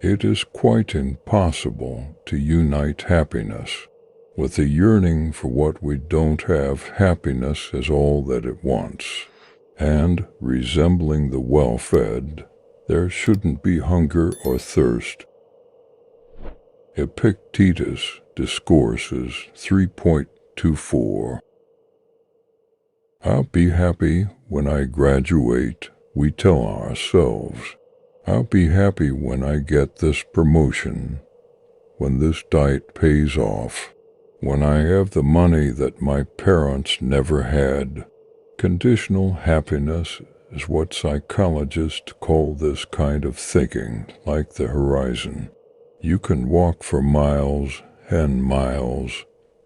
It is quite impossible to unite happiness with a yearning for what we don't have. Happiness as all that it wants, and resembling the well-fed, there shouldn't be hunger or thirst. Epictetus Discourses 3.24. I'll be happy when I graduate, we tell ourselves. I'll be happy when I get this promotion, when this diet pays off, when I have the money that my parents never had. Conditional happiness is what psychologists call this kind of thinking, like the horizon. You can walk for miles and miles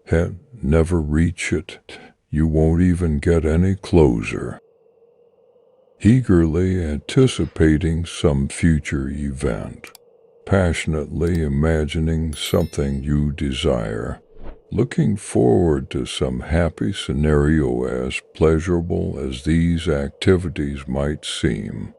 and never reach it. You won't even get any closer. Eagerly anticipating some future event, passionately imagining something you desire, looking forward to some happy scenario. As pleasurable as these activities might seem,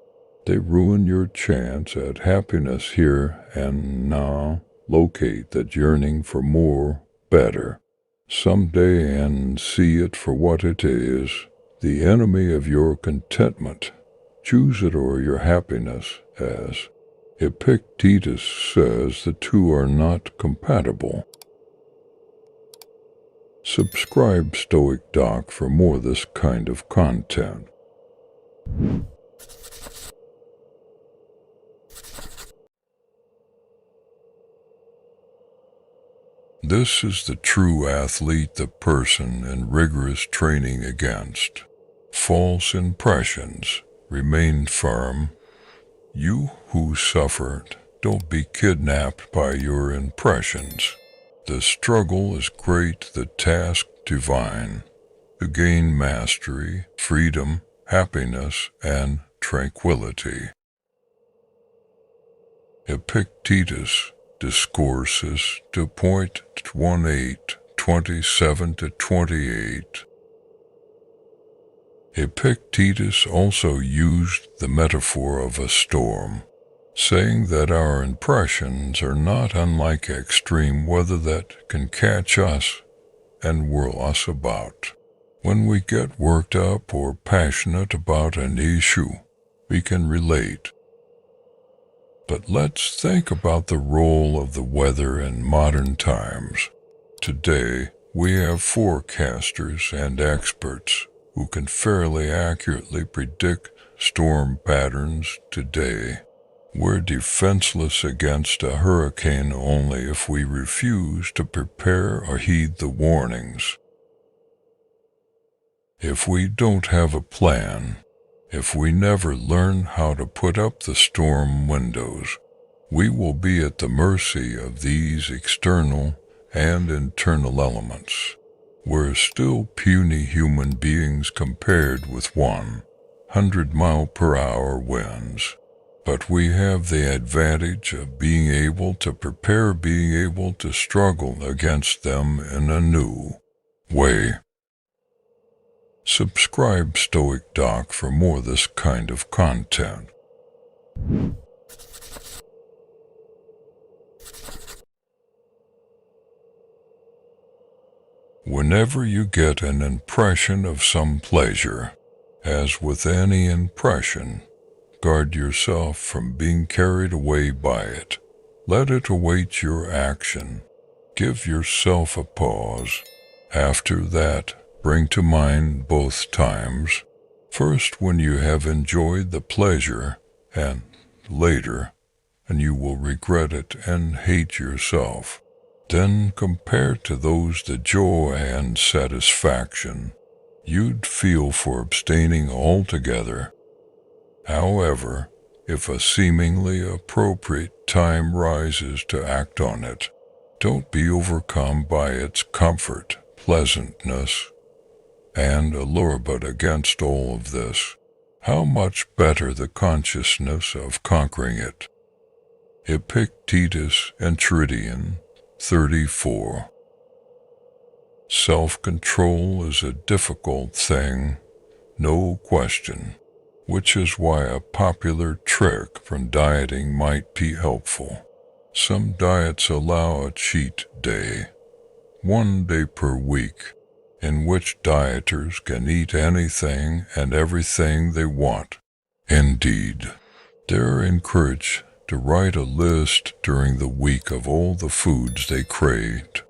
they ruin your chance at happiness here and now. Locate that yearning for more, better, someday, and see it for what it is, the enemy of your contentment. Choose it or your happiness, as Epictetus says the two are not compatible. Subscribe Stoic Doc for more this kind of content. This is the true athlete, the person in rigorous training against false impressions. Remain firm. You who suffered, don't be kidnapped by your impressions. The struggle is great, the task divine, to gain mastery, freedom, happiness, and tranquility. Epictetus Discourses 2.18, 27-28. Epictetus also used the metaphor of a storm, saying that our impressions are not unlike extreme weather that can catch us and whirl us about. When we get worked up or passionate about an issue, we can relate. But let's think about the role of the weather in modern times. Today, we have forecasters and experts who can fairly accurately predict storm patterns today. We're defenseless against a hurricane only if we refuse to prepare or heed the warnings. If we don't have a plan, if we never learn how to put up the storm windows, we will be at the mercy of these external and internal elements. We're still puny human beings compared with 100-mile-per-hour winds. But we have the advantage of being able to prepare, being able to struggle against them in a new way. Subscribe Stoic Doc for more this kind of content. Whenever you get an impression of some pleasure, as with any impression, guard yourself from being carried away by it. Let it await your action. Give yourself a pause. After that, bring to mind both times. First, when you have enjoyed the pleasure, and later, and you will regret it and hate yourself. Then compare to those the joy and satisfaction you'd feel for abstaining altogether. However, if a seemingly appropriate time rises to act on it, don't be overcome by its comfort, pleasantness, and allure. But against all of this, how much better the consciousness of conquering it. Epictetus Enchiridion 34. Self-control is a difficult thing, no question, which is why a popular trick from dieting might be helpful. Some diets allow a cheat day, 1 day per week, in which dieters can eat anything and everything they want. Indeed, they're encouraged to write a list during the week of all the foods they craved,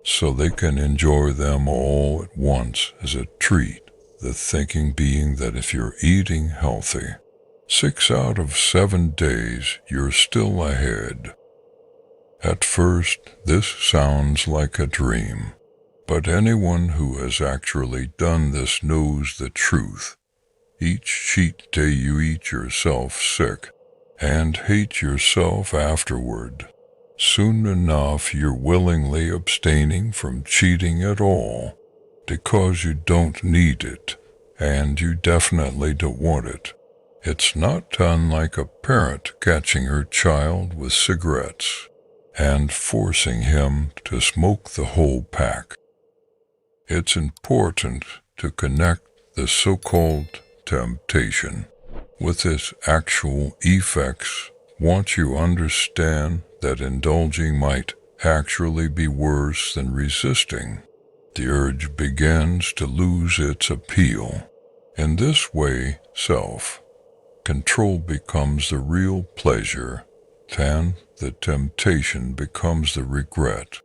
so they can enjoy them all at once as a treat, the thinking being that if you're eating healthy, 6 out of 7 days you're still ahead. At first, this sounds like a dream, but anyone who has actually done this knows the truth. Each cheat day you eat yourself sick and hate yourself afterward. Soon enough you're willingly abstaining from cheating at all because you don't need it and you definitely don't want it. It's not unlike a parent catching her child with cigarettes and forcing him to smoke the whole pack. It's important to connect the so-called temptation with its actual effects once you understand that indulging might actually be worse than resisting. The urge begins to lose its appeal. In this way, self-control becomes the real pleasure, and the temptation becomes the regret.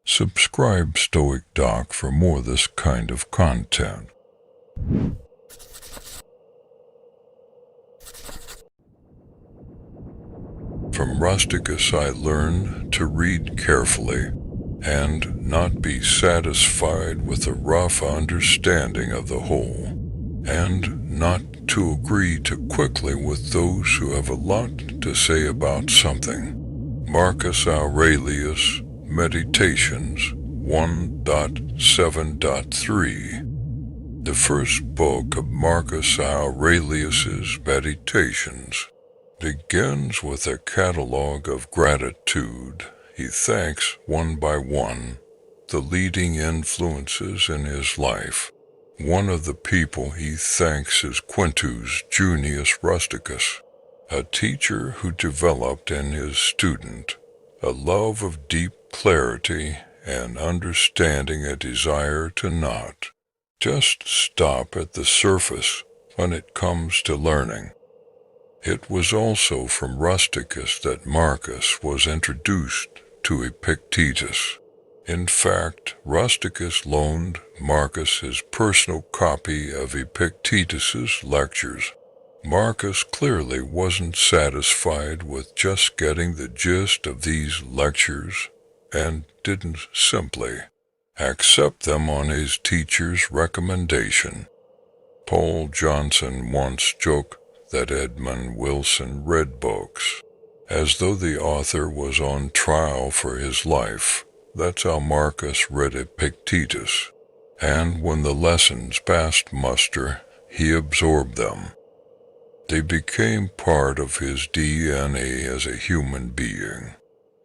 Subscribe Stoic Doc for more of this kind of content. From Rusticus I learned to read carefully and not be satisfied with a rough understanding of the whole, and not to agree too quickly with those who have a lot to say about something. Marcus Aurelius, Meditations 1.7.3. The first book of Marcus Aurelius's Meditations begins with a catalogue of gratitude. He thanks one by one the leading influences in his life. One of the people he thanks is Quintus Junius Rusticus, a teacher who developed in his student a love of deep clarity and understanding, a desire to not just stop at the surface when it comes to learning. It was also from Rusticus that Marcus was introduced to Epictetus. In fact, Rusticus loaned Marcus his personal copy of Epictetus's lectures. Marcus clearly wasn't satisfied with just getting the gist of these lectures and didn't simply accept them on his teacher's recommendation. Paul Johnson once joked that Edmund Wilson read books as though the author was on trial for his life. That's how Marcus read Epictetus, and when the lessons passed muster, he absorbed them. They became part of his DNA as a human being.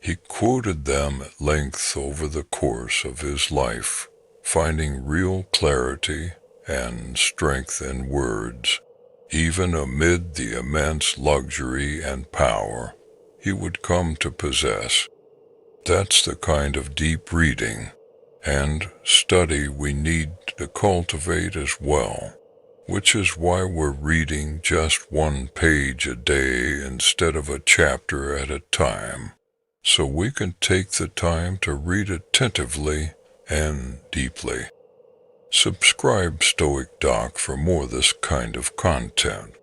He quoted them at length over the course of his life, finding real clarity and strength in words. Even amid the immense luxury and power he would come to possess. That's the kind of deep reading and study we need to cultivate as well, which is why we're reading just 1 page a day instead of a chapter at a time, so we can take the time to read attentively and deeply. Subscribe Stoic Doc for more of this kind of content.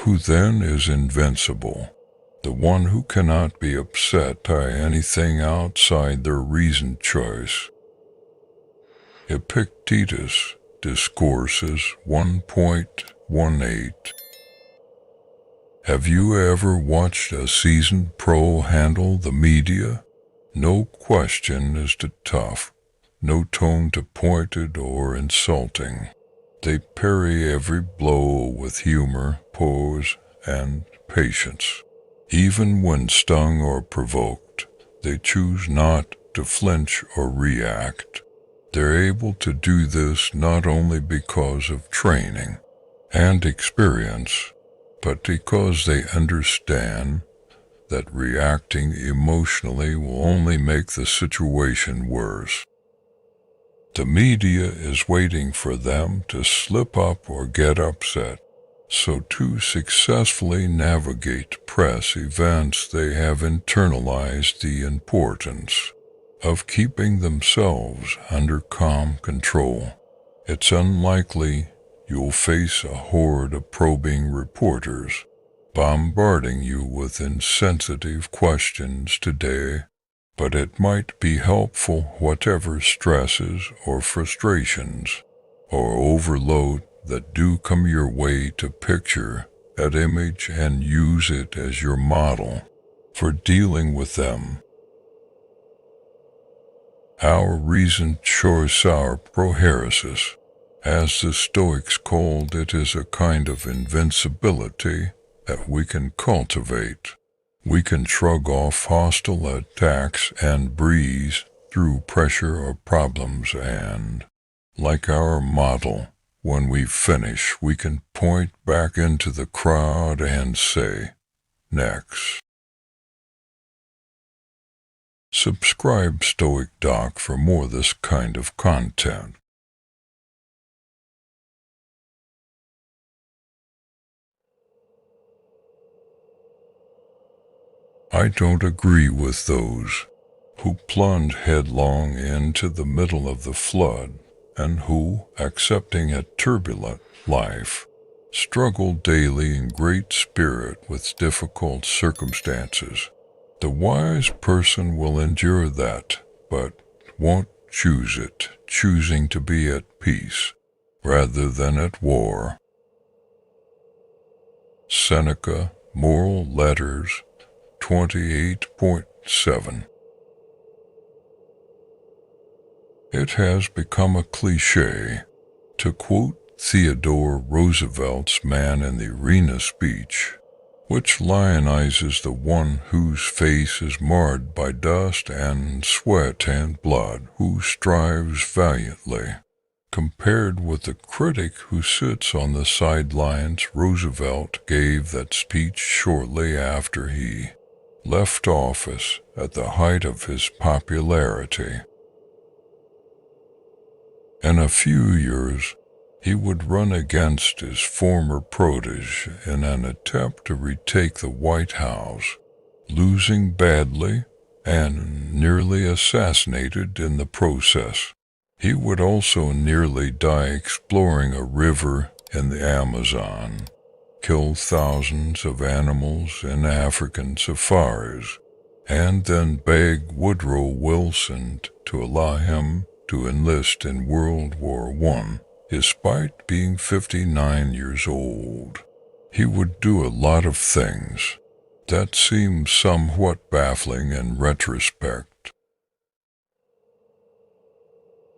Who then is invincible? The one who cannot be upset by anything outside their reasoned choice. Epictetus, Discourses 1.18. Have you ever watched a seasoned pro handle the media? No question is too tough, no tone too pointed or insulting. They parry every blow with humor, pose, and patience. Even when stung or provoked, they choose not to flinch or react. They're able to do this not only because of training and experience, but because they understand that reacting emotionally will only make the situation worse. The media is waiting for them to slip up or get upset, so to successfully navigate press events they have internalized the importance of keeping themselves under calm control. It's unlikely you'll face a horde of probing reporters bombarding you with insensitive questions today, but it might be helpful whatever stresses or frustrations or overload that do come your way to picture that image and use it as your model for dealing with them. Our reason choice, our prohairesis, as the Stoics called it, is a kind of invincibility that we can cultivate. We can shrug off hostile attacks and breeze through pressure or problems, and, like our model, when we finish, we can point back into the crowd and say, "Next." Subscribe Stoic Doc for more of this kind of content. I don't agree with those who plunge headlong into the middle of the flood and who, accepting a turbulent life, struggle daily in great spirit with difficult circumstances. The wise person will endure that, but won't choose it, choosing to be at peace rather than at war. Seneca, Moral Letters 28.7. It has become a cliché to quote Theodore Roosevelt's Man in the Arena speech, which lionizes the one whose face is marred by dust and sweat and blood, who strives valiantly. Compared with the critic who sits on the sidelines, Roosevelt gave that speech shortly after he left office at the height of his popularity. In a few years, he would run against his former protege in an attempt to retake the White House, losing badly and nearly assassinated in the process. He would also nearly die exploring a river in the Amazon, kill thousands of animals in African safaris, and then beg Woodrow Wilson to allow him to enlist in World War I, despite being 59 years old. He would do a lot of things that seem somewhat baffling in retrospect.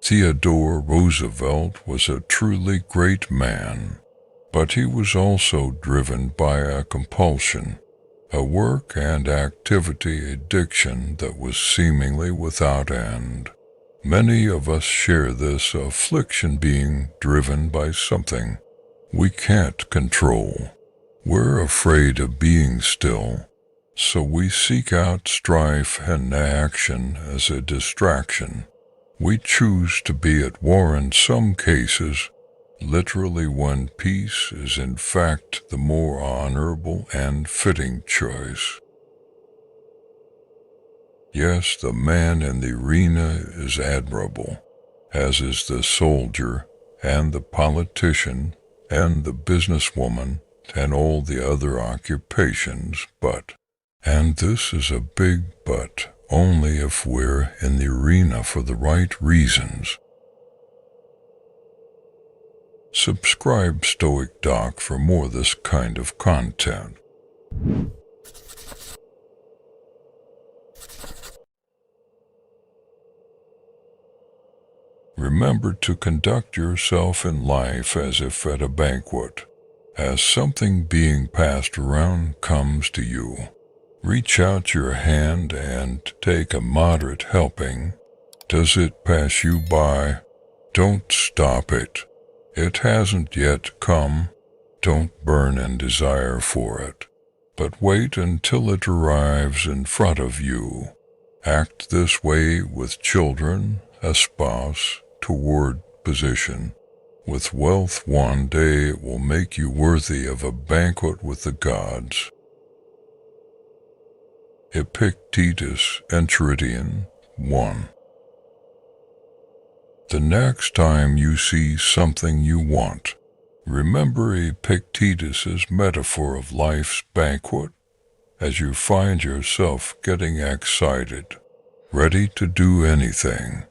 Theodore Roosevelt was a truly great man, but he was also driven by a compulsion, a work and activity addiction that was seemingly without end. Many of us share this affliction, being driven by something we can't control. We're afraid of being still, so we seek out strife and action as a distraction. We choose to be at war in some cases, literally, when peace is in fact the more honorable and fitting choice. Yes, the man in the arena is admirable, as is the soldier and the politician and the businesswoman and all the other occupations, but, and this is a big but, only if we're in the arena for the right reasons. Subscribe Stoic Doc for more of this kind of content. Remember to conduct yourself in life as if at a banquet. As something being passed around comes to you, reach out your hand and take a moderate helping. Does it pass you by? Don't stop it. It hasn't yet come. Don't burn in desire for it, but wait until it arrives in front of you. Act this way with children, a spouse, toward position. With wealth one day it will make you worthy of a banquet with the gods. Epictetus Enchiridion 1. The next time you see something you want, remember Epictetus's metaphor of life's banquet as you find yourself getting excited, ready to do anything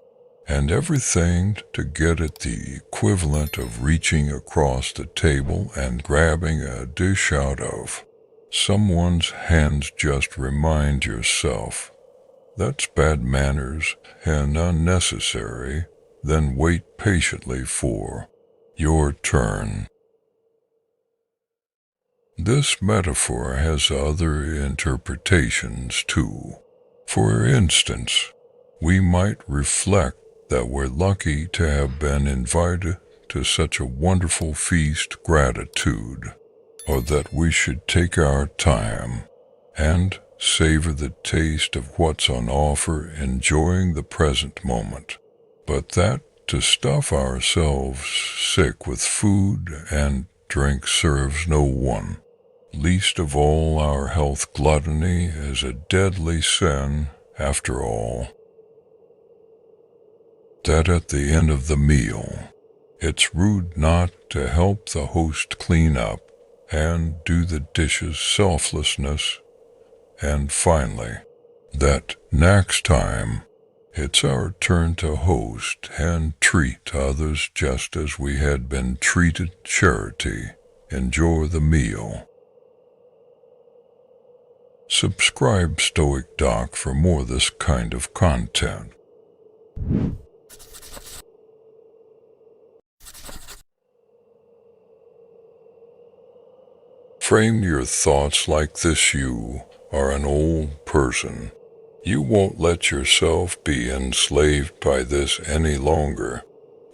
and everything to get at the equivalent of reaching across the table and grabbing a dish out of someone's hands. Just remind yourself that's bad manners and unnecessary. Then wait patiently for your turn. This metaphor has other interpretations too. For instance, we might reflect that we're lucky to have been invited to such a wonderful feast, gratitude, or that we should take our time and savor the taste of what's on offer, enjoying the present moment. But that to stuff ourselves sick with food and drink serves no one. Least of all our health. Gluttony is a deadly sin, after all. That at the end of the meal, it's rude not to help the host clean up and do the dishes. Selflessness. And finally, that next time it's our turn to host and treat others just as we had been treated. Charity. Enjoy the meal. Subscribe Stoic Doc for more this kind of content. Frame your thoughts like this: you are an old person. You won't let yourself be enslaved by this any longer,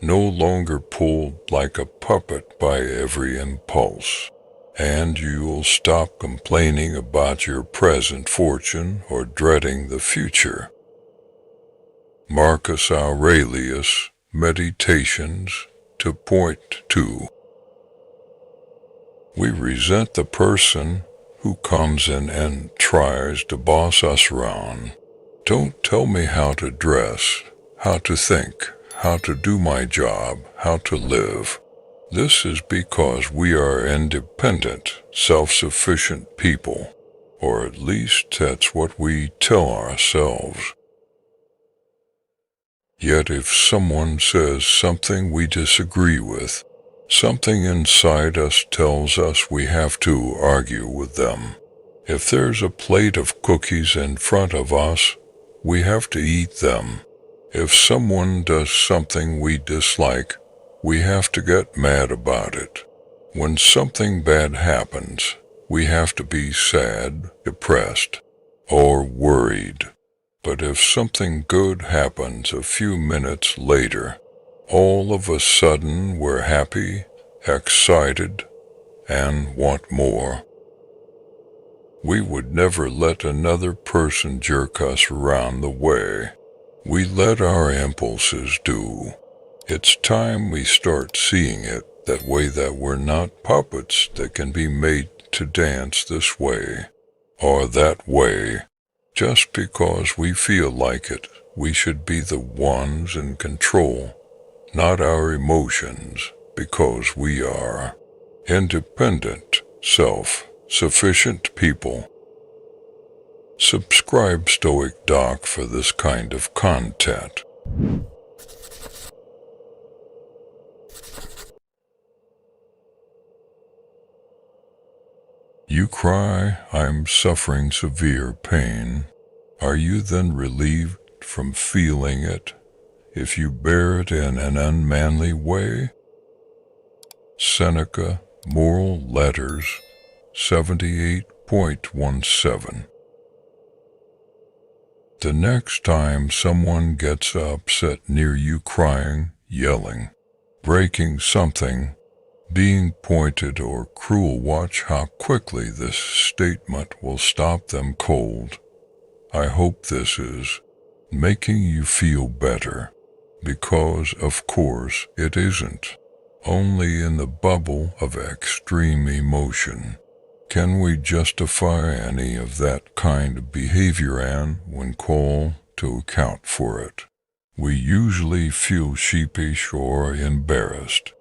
no longer pulled like a puppet by every impulse, and you'll stop complaining about your present fortune or dreading the future. Marcus Aurelius, Meditations 2.2. We resent the person who comes in and tries to boss us around. Don't tell me how to dress, how to think, how to do my job, how to live. This is because we are independent, self-sufficient people, or at least that's what we tell ourselves. Yet if someone says something we disagree with, something inside us tells us we have to argue with them. If there's a plate of cookies in front of us, we have to eat them. If someone does something we dislike, we have to get mad about it. When something bad happens, we have to be sad, depressed, or worried. But if something good happens a few minutes later, all of a sudden we're happy, excited, and want more. We would never let another person jerk us around the way we let our impulses do. It's time we start seeing it that way, that we're not puppets that can be made to dance this way or that way. Just because we feel like it, we should be the ones in control, not our emotions, because we are independent, self-sufficient people. Subscribe Stoic Doc for this kind of content. You cry, "I'm suffering severe pain." Are you then relieved from feeling it if you bear it in an unmanly way? Seneca, Moral Letters 78.17. The next time someone gets upset near you crying, yelling, breaking something, being pointed or cruel. Watch how quickly this statement will stop them cold. I hope this is making you feel better, because of course it isn't. Only in the bubble of extreme emotion can we justify any of that kind of behavior, and when called to account for it, we usually feel sheepish or embarrassed.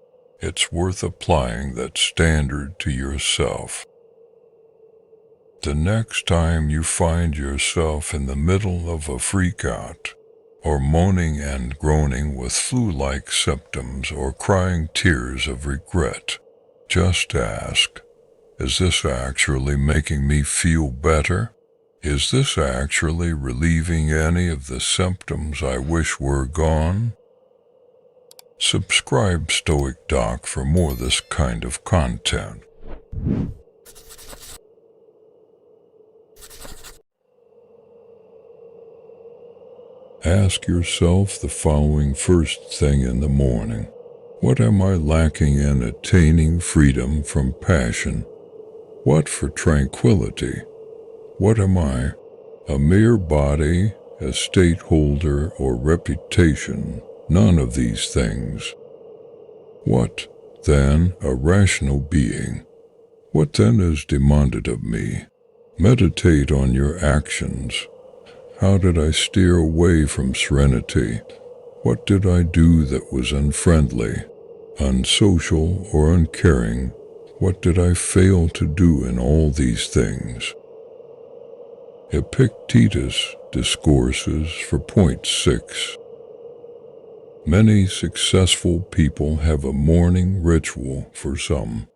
It's worth applying that standard to yourself. The next time you find yourself in the middle of a freak-out, or moaning and groaning with flu-like symptoms, or crying tears of regret, just ask, is this actually making me feel better? Is this actually relieving any of the symptoms I wish were gone? Subscribe Stoic Doc for more of this kind of content. Ask yourself the following first thing in the morning. What am I lacking in attaining freedom from passion? What for tranquility? What am I? A mere body, a state holder, or reputation? None of these things. What, then, a rational being? What then is demanded of me? Meditate on your actions. How did I steer away from serenity? What did I do that was unfriendly, unsocial, or uncaring? What did I fail to do in all these things? Epictetus discourses for point 6. Many successful people have a morning ritual. For some,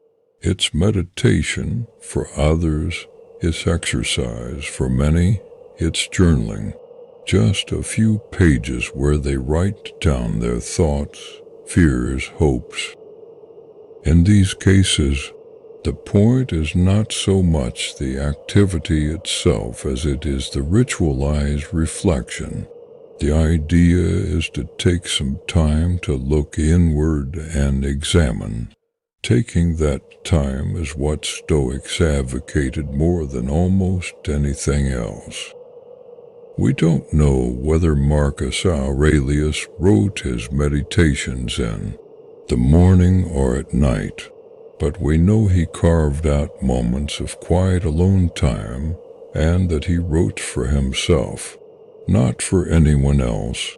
it's meditation. For others, it's exercise. For many, it's journaling. Just a few pages where they write down their thoughts, fears, hopes. In these cases, the point is not so much the activity itself as it is the ritualized reflection. The idea is to take some time to look inward and examine. Taking that time is what Stoics advocated more than almost anything else. We don't know whether Marcus Aurelius wrote his meditations in the morning or at night, but we know he carved out moments of quiet alone time, and that he wrote for himself, not for anyone else.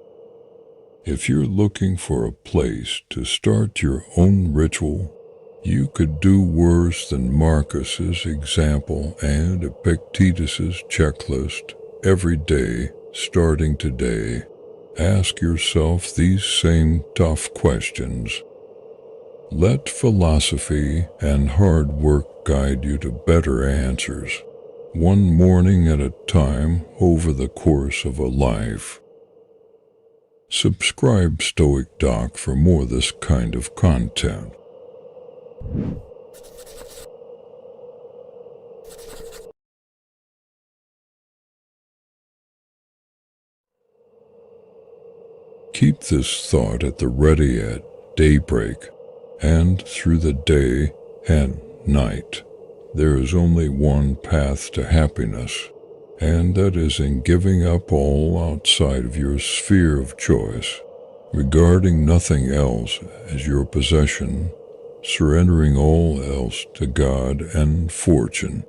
If you're looking for a place to start your own ritual, you could do worse than Marcus's example and Epictetus's checklist. Every day, starting today, ask yourself these same tough questions. Let philosophy and hard work guide you to better answers, one morning at a time over the course of a life. Subscribe Stoic Doc for more of this kind of content. Keep this thought at the ready at daybreak and through the day and night. There is only one path to happiness, and that is in giving up all outside of your sphere of choice, regarding nothing else as your possession, surrendering all else to God and fortune.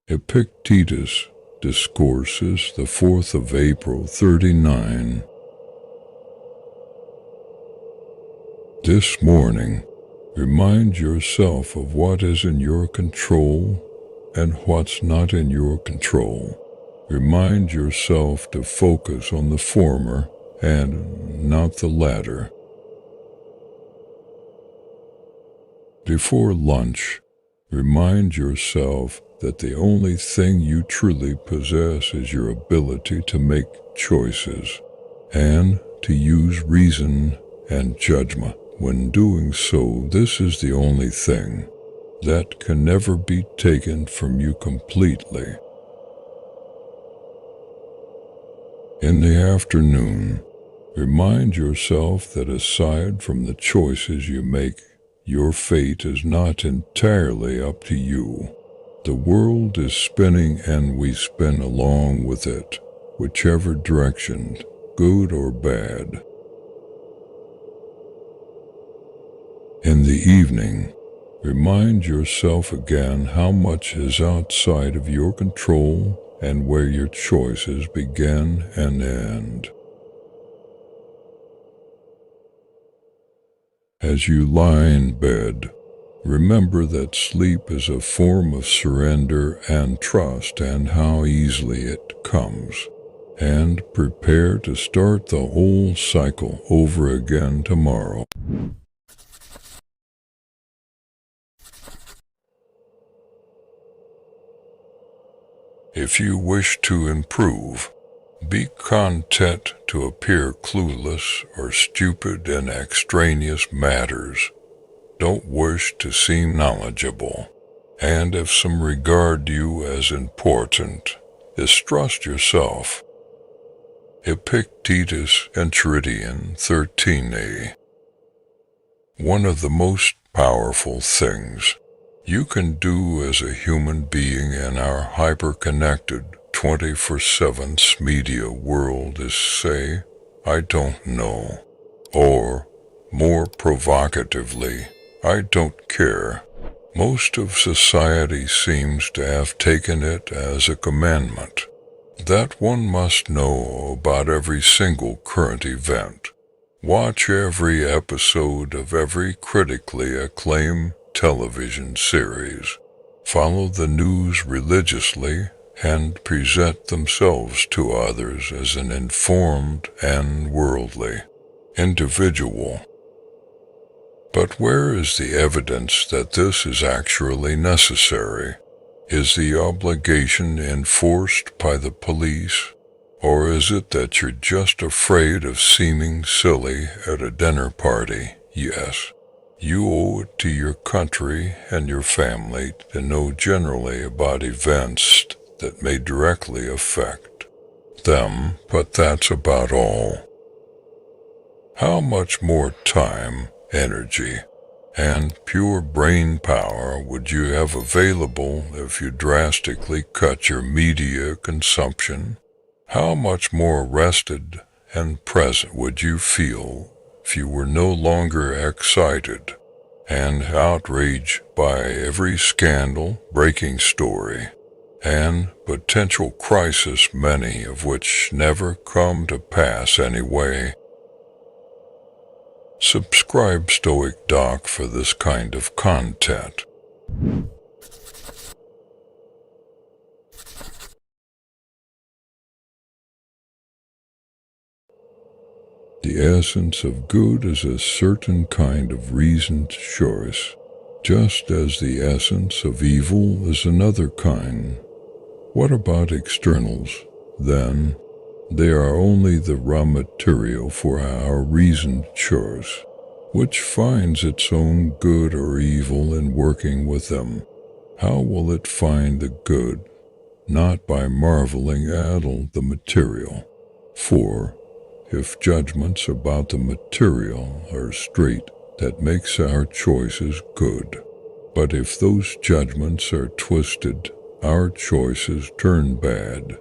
Epictetus Discourses, the 4th of April, 39. This morning, remind yourself of what is in your control and what's not in your control. Remind yourself to focus on the former and not the latter. Before lunch, remind yourself that the only thing you truly possess is your ability to make choices and to use reason and judgment. When doing so, this is the only thing that can never be taken from you completely. In the afternoon, Remind yourself that aside from the choices you make, your fate is not entirely up to you. The world is spinning and we spin along with it, whichever direction, good or bad. In the evening, remind yourself again how much is outside of your control and where your choices begin and end. As you lie in bed, remember that sleep is a form of surrender and trust and how easily it comes, and prepare to start the whole cycle over again tomorrow. If you wish to improve, be content to appear clueless or stupid in extraneous matters. Don't wish to seem knowledgeable, and if some regard you as important, distrust yourself. Epictetus Enchiridion 13a. One of the most powerful things you can do as a human being in our hyper-connected 24/7 media world is say, I don't know, or, more provocatively, I don't care. Most of society seems to have taken it as a commandment that one must know about every single current event, watch every episode of every critically acclaimed television series, follow the news religiously, and present themselves to others as an informed and worldly individual. But where is the evidence that this is actually necessary? Is the obligation enforced by the police, or is it that you're just afraid of seeming silly at a dinner party? Yes, you owe it to your country and your family to know generally about events that may directly affect them, but that's about all. How much more time, energy, and pure brain power would you have available if you drastically cut your media consumption? How much more rested and present would you feel if you were no longer excited and outraged by every scandal, breaking story, and potential crisis, many of which never come to pass anyway? Subscribe Stoic Doc for this kind of content. The essence of good is a certain kind of reasoned choice, just as the essence of evil is another kind. What about externals, then? They are only the raw material for our reasoned choice, which finds its own good or evil in working with them. How will it find the good? Not by marveling at the material. For, if judgments about the material are straight, that makes our choices good. But if those judgments are twisted, our choices turn bad.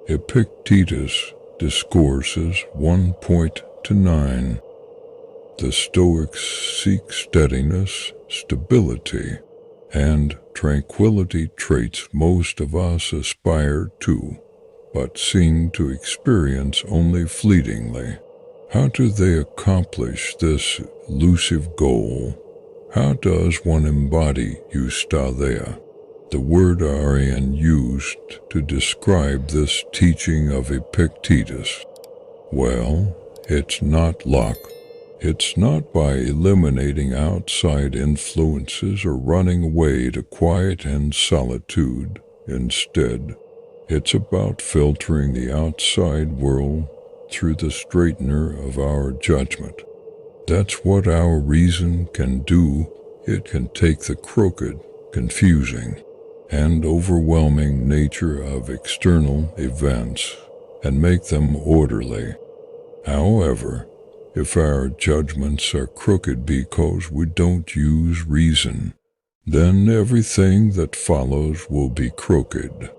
Epictetus Discourses 1.9. The Stoics seek steadiness, stability, and tranquility, traits most of us aspire to, but seem to experience only fleetingly. How do they accomplish this elusive goal? How does one embody eustatheia, the word Aryan used to describe this teaching of Epictetus? Well, it's not luck. It's not by eliminating outside influences or running away to quiet and solitude. Instead, it's about filtering the outside world through the straightener of our judgment. That's what our reason can do. It can take the crooked, confusing, and overwhelming nature of external events and make them orderly. However, if our judgments are crooked because we don't use reason, then everything that follows will be crooked,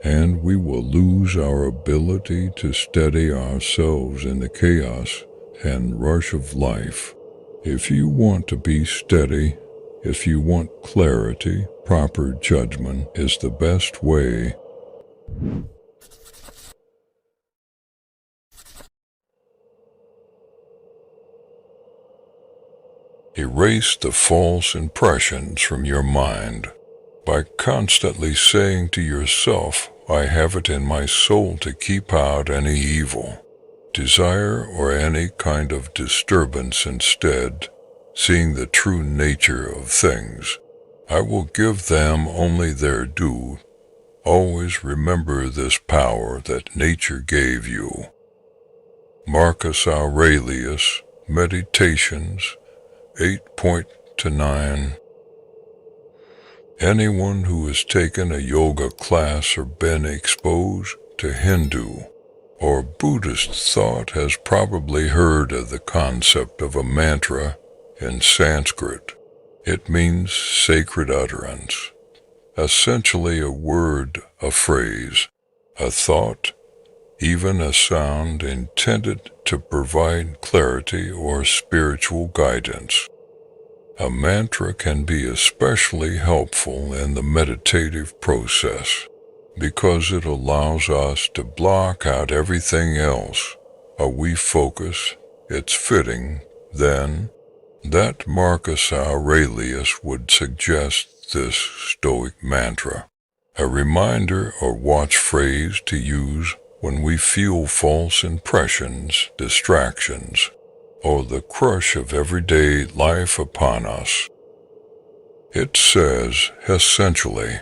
and we will lose our ability to steady ourselves in the chaos and rush of life. If you want to be steady, if you want clarity, proper judgment is the best way. Erase the false impressions from your mind by constantly saying to yourself, I have it in my soul to keep out any evil, desire, or any kind of disturbance. Instead, seeing the true nature of things, I will give them only their due. Always remember this power that nature gave you. Marcus Aurelius, Meditations 8.9. Anyone who has taken a yoga class or been exposed to Hindu or Buddhist thought has probably heard of the concept of a mantra in Sanskrit. It means sacred utterance, essentially a word, a phrase, a thought, even a sound intended to provide clarity or spiritual guidance. A mantra can be especially helpful in the meditative process because it allows us to block out everything else. We focus, it's fitting, then, that Marcus Aurelius would suggest this Stoic mantra, a reminder or watch phrase to use when we feel false impressions, distractions, or the crush of everyday life upon us. It says, essentially,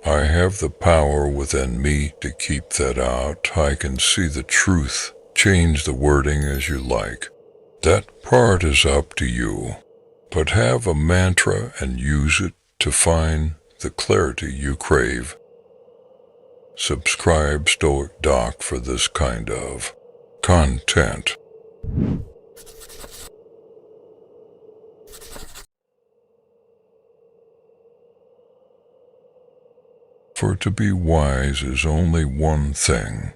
I have the power within me to keep that out. I can see the truth. Change the wording as you like. That part is up to you. But have a mantra and use it to find the clarity you crave. Subscribe Stoic Doc for this kind of content. For to be wise is only one thing,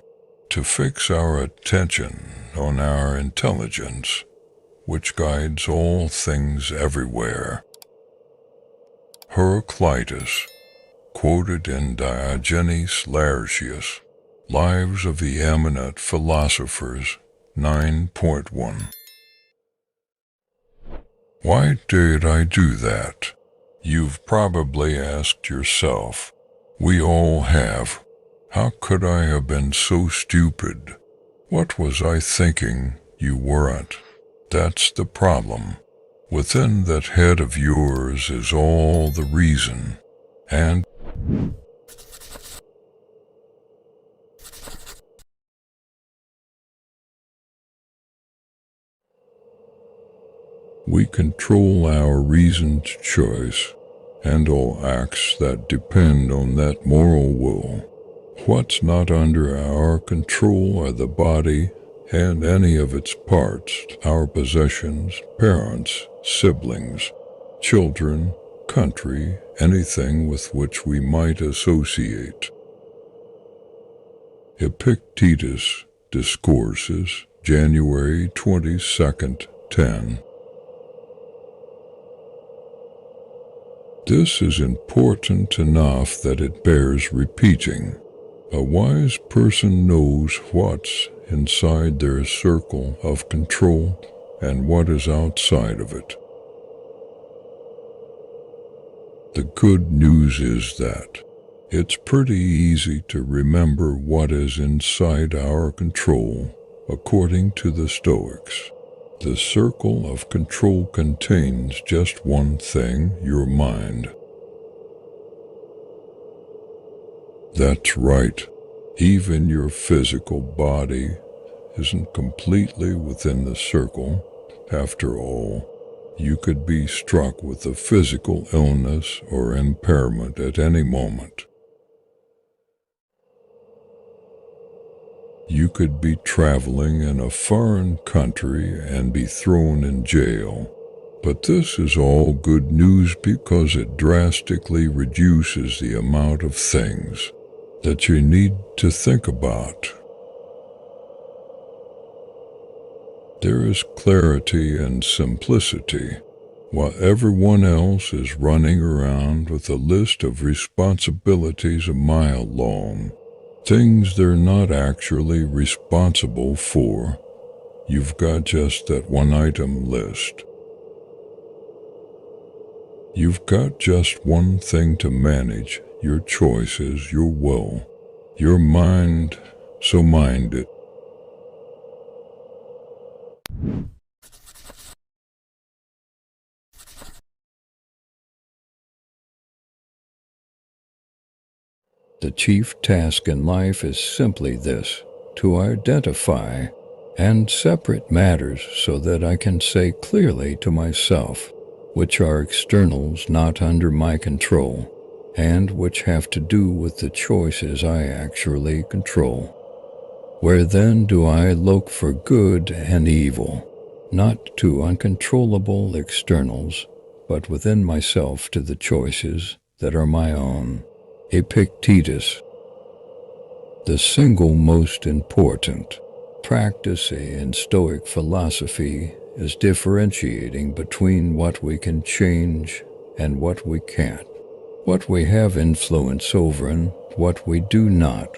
to fix our attention on our intelligence, which guides all things everywhere. Heraclitus, quoted in Diogenes Laertius, Lives of the Eminent Philosophers 9.1. Why did I do that? You've probably asked yourself. We all have. How could I have been so stupid? What was I thinking you weren't? That's the problem. Within that head of yours is all the reason, and we control our reasoned choice and all acts that depend on that moral will. What's not under our control are the body and any of its parts, our possessions, parents, siblings, children, country, anything with which we might associate. Epictetus Discourses, January 22nd, 10. This is important enough that it bears repeating. A wise person knows what's inside their circle of control and what is outside of it. The good news is that it's pretty easy to remember what is inside our control, according to the Stoics. The circle of control contains just one thing, your mind. That's right. Even your physical body isn't completely within the circle. After all, you could be struck with a physical illness or impairment at any moment. You could be traveling in a foreign country and be thrown in jail. But this is all good news because it drastically reduces the amount of things that you need to think about. There is clarity and simplicity, while everyone else is running around with a list of responsibilities a mile long, things they're not actually responsible for. You've got just that one item list. You've got just one thing to manage: your choices, your will, your mind, so mind it. The chief task in life is simply this: to identify and separate matters so that I can say clearly to myself, which are externals not under my control, and which have to do with the choices I actually control. Where then do I look for good and evil, not to uncontrollable externals, but within myself to the choices that are my own. Epictetus. The single most important practice in Stoic philosophy is differentiating between what we can change and what we can't, what we have influence over and what we do not.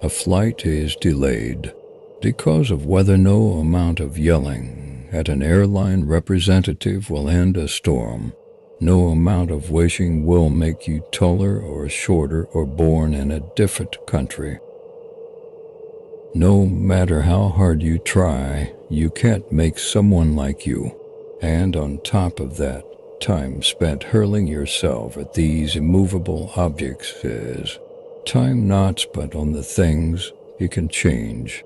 A flight is delayed because of whether no amount of yelling at an airline representative will end a storm. No amount of wishing will make you taller or shorter or born in a different country. No matter how hard you try, you can't make someone like you. And on top of that, time spent hurling yourself at these immovable objects is time not spent on the things you can change.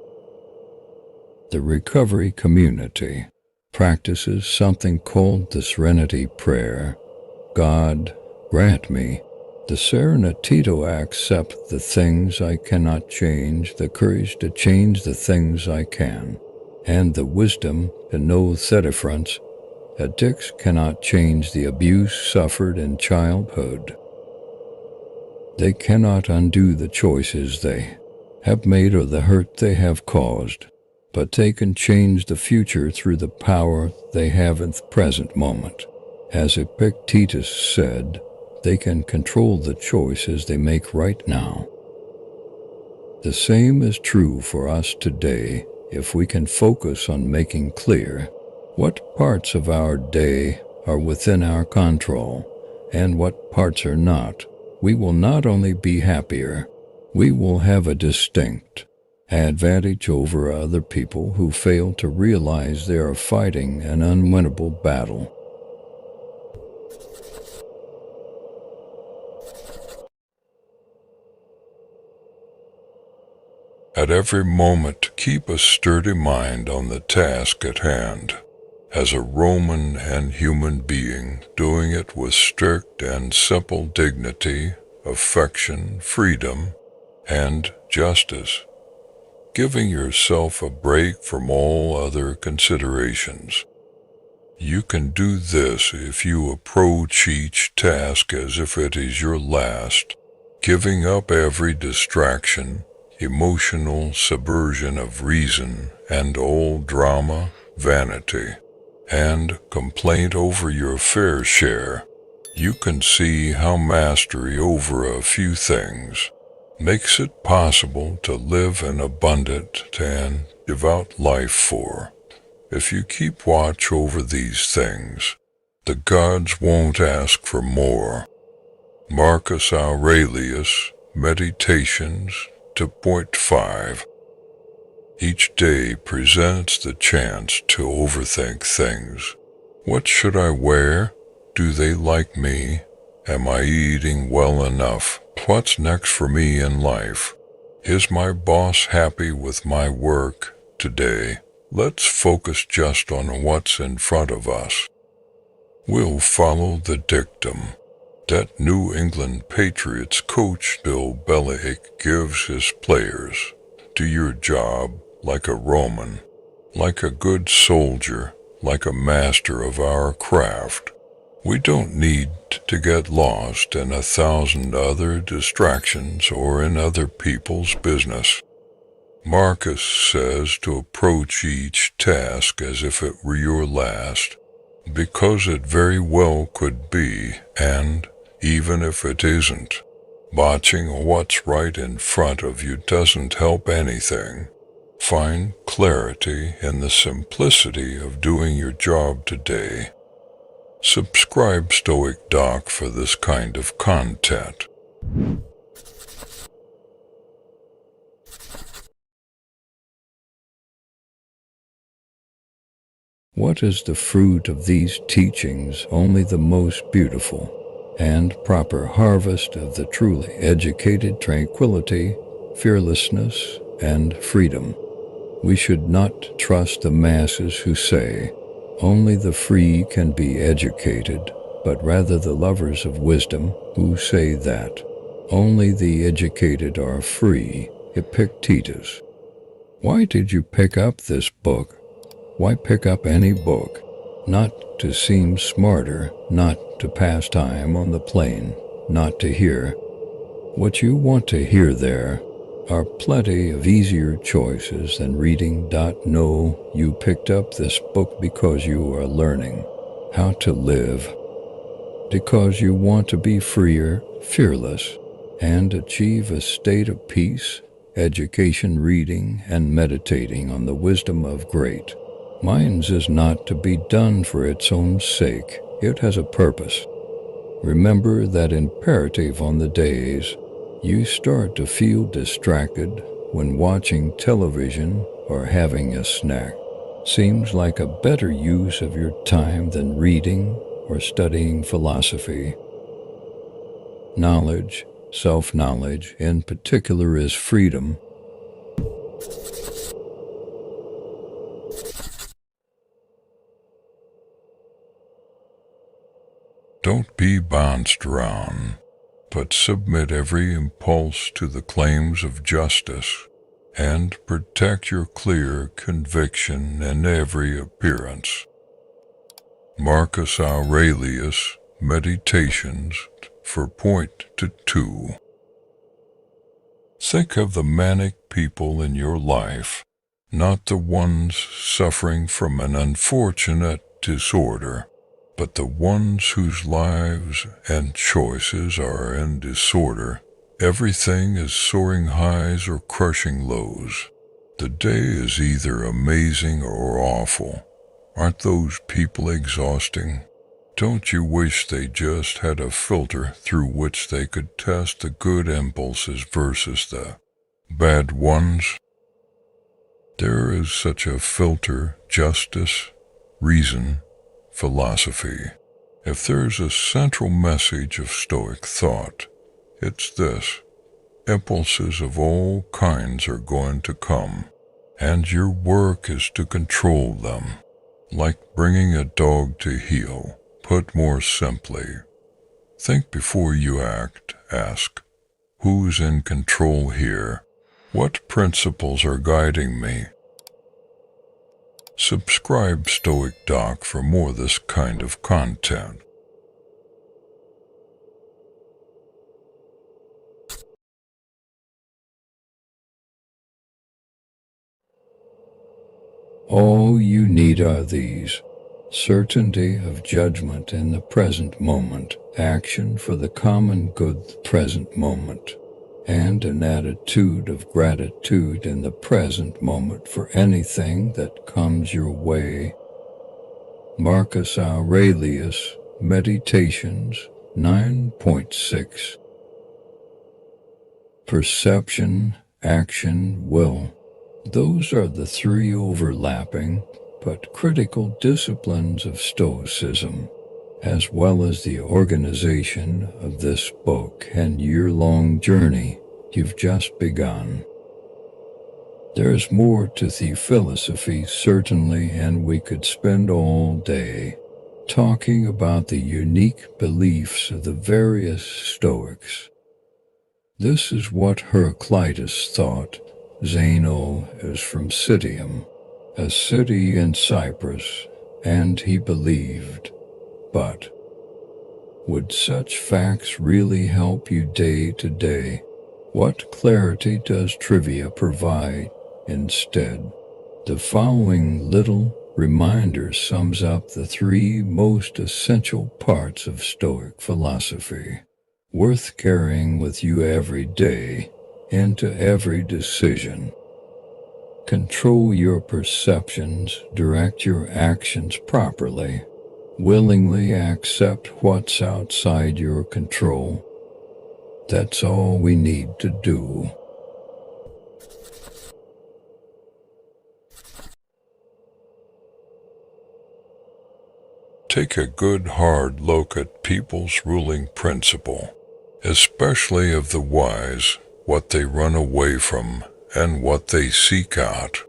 The recovery community practices something called the Serenity Prayer. God, grant me the serenity to accept the things I cannot change, the courage to change the things I can, and the wisdom to know that addicts cannot change the abuse suffered in childhood. They cannot undo the choices they have made or the hurt they have caused, but they can change the future through the power they have in the present moment. As Epictetus said, they can control the choices they make right now. The same is true for us today if we can focus on making clear what parts of our day are within our control and what parts are not. We will not only be happier, we will have a distinct advantage over other people who fail to realize they are fighting an unwinnable battle. At every moment, keep a sturdy mind on the task at hand. As a Roman and human being, doing it with strict and simple dignity, affection, freedom, and justice, giving yourself a break from all other considerations. You can do this if you approach each task as if it is your last, giving up every distraction, emotional subversion of reason, and all drama, vanity, and complaint over your fair share. You can see how mastery over a few things makes it possible to live an abundant and devout life for. If you keep watch over these things, the gods won't ask for more. Marcus Aurelius, Meditations 2.5. Each day presents the chance to overthink things. What should I wear? Do they like me? Am I eating well enough? What's next for me in life? Is my boss happy with my work today? Let's focus just on what's in front of us. We'll follow the dictum that New England Patriots coach Bill Belichick gives his players. Do your job like a Roman, like a good soldier, like a master of our craft. We don't need to get lost in 1,000 other distractions or in other people's business. Marcus says to approach each task as if it were your last, because it very well could be, and even if it isn't, botching what's right in front of you doesn't help anything. Find clarity in the simplicity of doing your job today. Subscribe Stoic Doc for this kind of content. What is the fruit of these teachings? Only the most beautiful and proper harvest of the truly educated tranquility, fearlessness, and freedom. We should not trust the masses who say, only the free can be educated, but rather the lovers of wisdom who say that only the educated are free. Epictetus. Why did you pick up this book? Why pick up any book? Not to seem smarter, not to pass time on the plane, not to hear what you want to hear. There are plenty of easier choices than reading. No, you picked up this book because you are learning how to live, because you want to be freer, fearless, and achieve a state of peace. Education, reading, and meditating on the wisdom of great minds is not to be done for its own sake. It has a purpose. Remember that imperative on the days you start to feel distracted when watching television or having a snack. Seems like a better use of your time than reading or studying philosophy. Knowledge, self-knowledge in particular, is freedom. Don't be bounced around, but submit every impulse to the claims of justice, and protect your clear conviction in every appearance. Marcus Aurelius, Meditations for Point to 2. Think of the manic people in your life, not the ones suffering from an unfortunate disorder, but the ones whose lives and choices are in disorder. Everything is soaring highs or crushing lows. The day is either amazing or awful. Aren't those people exhausting? Don't you wish they just had a filter through which they could test the good impulses versus the bad ones? There is such a filter: justice, reason, philosophy. If there's a central message of Stoic thought, it's this: impulses of all kinds are going to come, and your work is to control them. Like bringing a dog to heel. Put more simply, think before you act. Ask, who's in control here? What principles are guiding me? Subscribe Stoic Doc for more this kind of content. All you need are these: certainty of judgment in the present moment, action for the common good the present moment, and an attitude of gratitude in the present moment for anything that comes your way. Marcus Aurelius, Meditations 9.6. Perception, action, will. Those are the three overlapping but critical disciplines of Stoicism, as well as the organization of this book and year-long journey you've just begun. There's more to the philosophy, certainly, and we could spend all day talking about the unique beliefs of the various Stoics. This is what Heraclitus thought. Zeno is from Citium, a city in Cyprus, and he believed. But would such facts really help you day to day? What clarity does trivia provide instead? The following little reminder sums up the three most essential parts of Stoic philosophy, worth carrying with you every day into every decision. Control your perceptions, direct your actions properly, willingly accept what's outside your control. That's all we need to do. Take a good hard look at people's ruling principle, especially of the wise, what they run away from and what they seek out.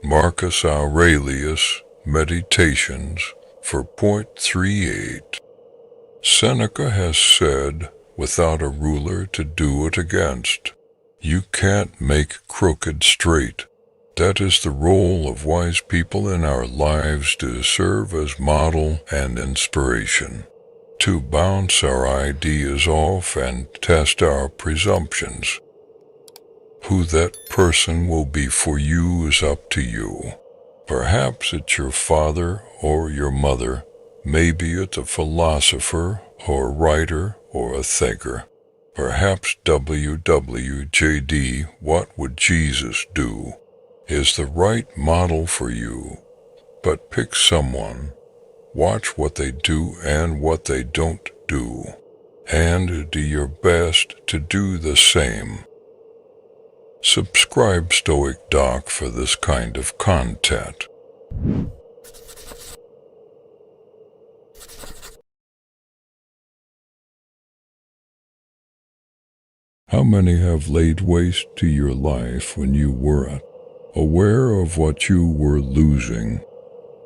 Marcus Aurelius, Meditations, for .38. Seneca has said, without a ruler to do it against, you can't make crooked straight. That is the role of wise people in our lives, to serve as model and inspiration, to bounce our ideas off and test our presumptions. Who that person will be for you is up to you. Perhaps it's your father or your mother, maybe it's a philosopher or a writer or a thinker. Perhaps WWJD, what would Jesus do, is the right model for you, but pick someone, watch what they do and what they don't do, and do your best to do the same. Subscribe Stoic Doc for this kind of content. How many have laid waste to your life when you weren't aware of what you were losing?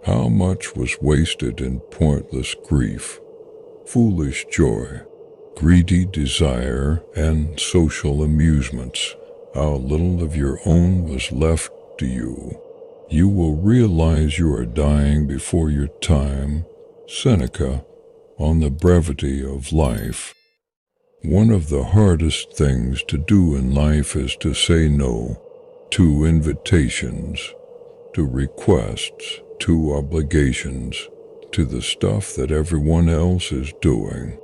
How much was wasted in pointless grief, foolish joy, greedy desire, and social amusements? How little of your own was left to you. You will realize you are dying before your time. Seneca, on the brevity of life. One of the hardest things to do in life is to say no to invitations, to requests, to obligations, to the stuff that everyone else is doing.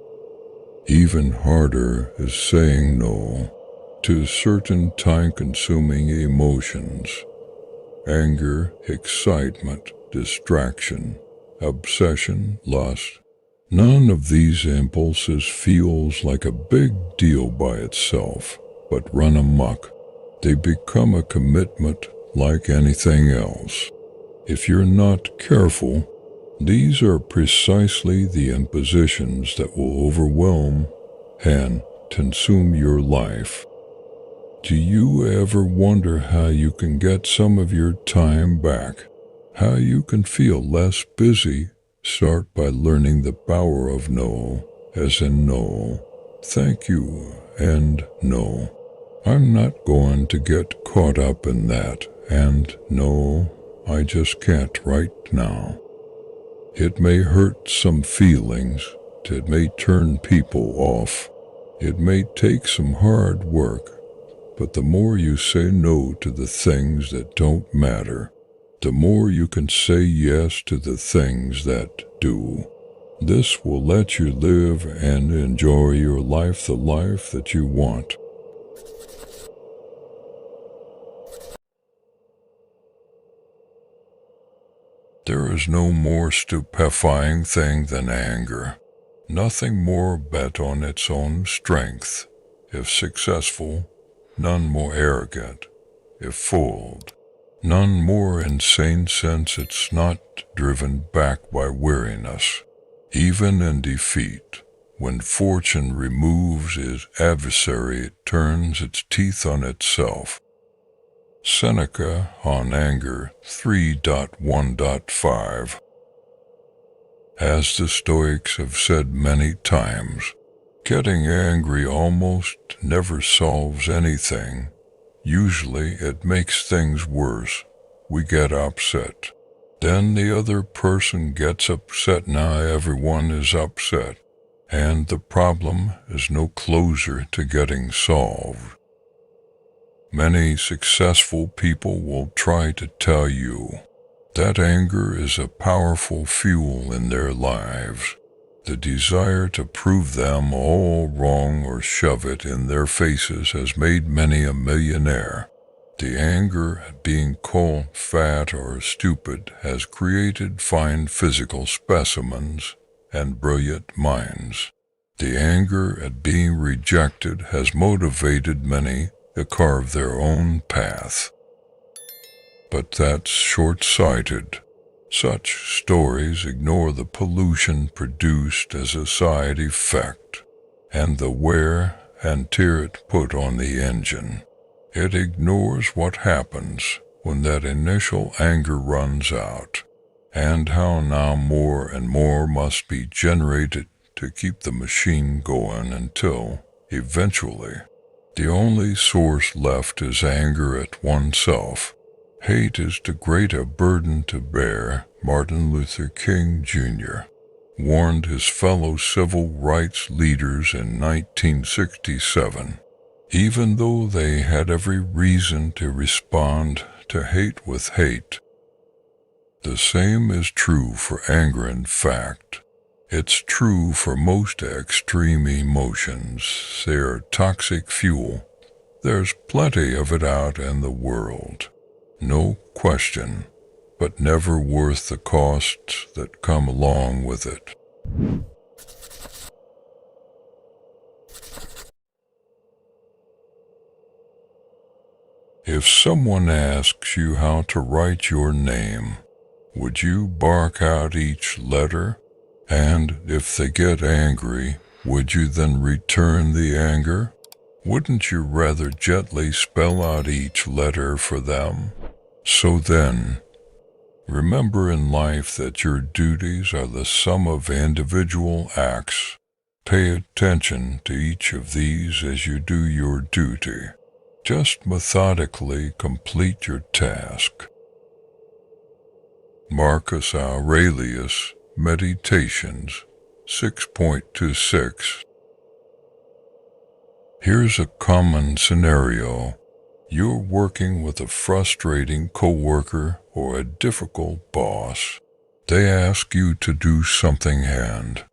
Even harder is saying no to certain time-consuming emotions, anger, excitement, distraction, obsession, lust. None of these impulses feels like a big deal by itself, but run amok. They become a commitment like anything else. If you're not careful, these are precisely the impositions that will overwhelm and consume your life. Do you ever wonder how you can get some of your time back? How you can feel less busy? Start by learning the power of no, as in no, thank you, and no. I'm not going to get caught up in that, and no, I just can't right now. It may hurt some feelings, it may turn people off, it may take some hard work, but the more you say no to the things that don't matter, the more you can say yes to the things that do. This will let you live and enjoy your life, the life that you want. There is no more stupefying thing than anger. Nothing more bet on its own strength, if successful, none more arrogant, if fooled, none more insane since it's not driven back by weariness. Even in defeat, when fortune removes its adversary, it turns its teeth on itself. Seneca on Anger 3.1.5. As the Stoics have said many times, getting angry almost never solves anything. Usually it makes things worse. We get upset. Then the other person gets upset. Now everyone is upset. And the problem is no closer to getting solved. Many successful people will try to tell you that anger is a powerful fuel in their lives. The desire to prove them all wrong or shove it in their faces has made many a millionaire. The anger at being called fat or stupid has created fine physical specimens and brilliant minds. The anger at being rejected has motivated many to carve their own path. But that's short-sighted. Such stories ignore the pollution produced as a side effect and the wear and tear it put on the engine. It ignores what happens when that initial anger runs out, and how now more and more must be generated to keep the machine going until, eventually, the only source left is anger at oneself. Hate is too great a burden to bear, Martin Luther King Jr. warned his fellow civil rights leaders in 1967. Even though they had every reason to respond to hate with hate. The same is true for anger. In fact, it's true for most extreme emotions. They are toxic fuel. There's plenty of it out in the world. No question, but never worth the costs that come along with it. If someone asks you how to write your name, would you bark out each letter? And if they get angry, would you then return the anger? Wouldn't you rather gently spell out each letter for them? So then, remember in life that your duties are the sum of individual acts. Pay attention to each of these as you do your duty. Just methodically complete your task. Marcus Aurelius, Meditations 6.26. Here's a common scenario. You're working with a frustrating coworker or a difficult boss. They ask you to do something, and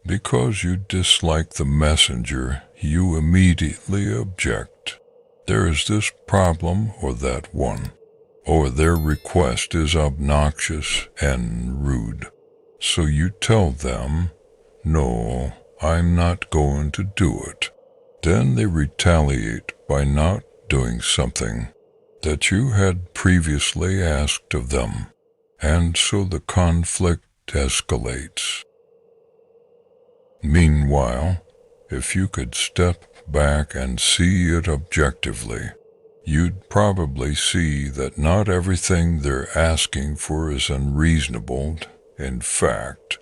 because you dislike the messenger, you immediately object. There is this problem or that one, or their request is obnoxious and rude. So you tell them, "No, I'm not going to do it." Then they retaliate by not doing something that you had previously asked of them, and so the conflict escalates. Meanwhile, if you could step back and see it objectively, you'd probably see that not everything they're asking for is unreasonable. In fact,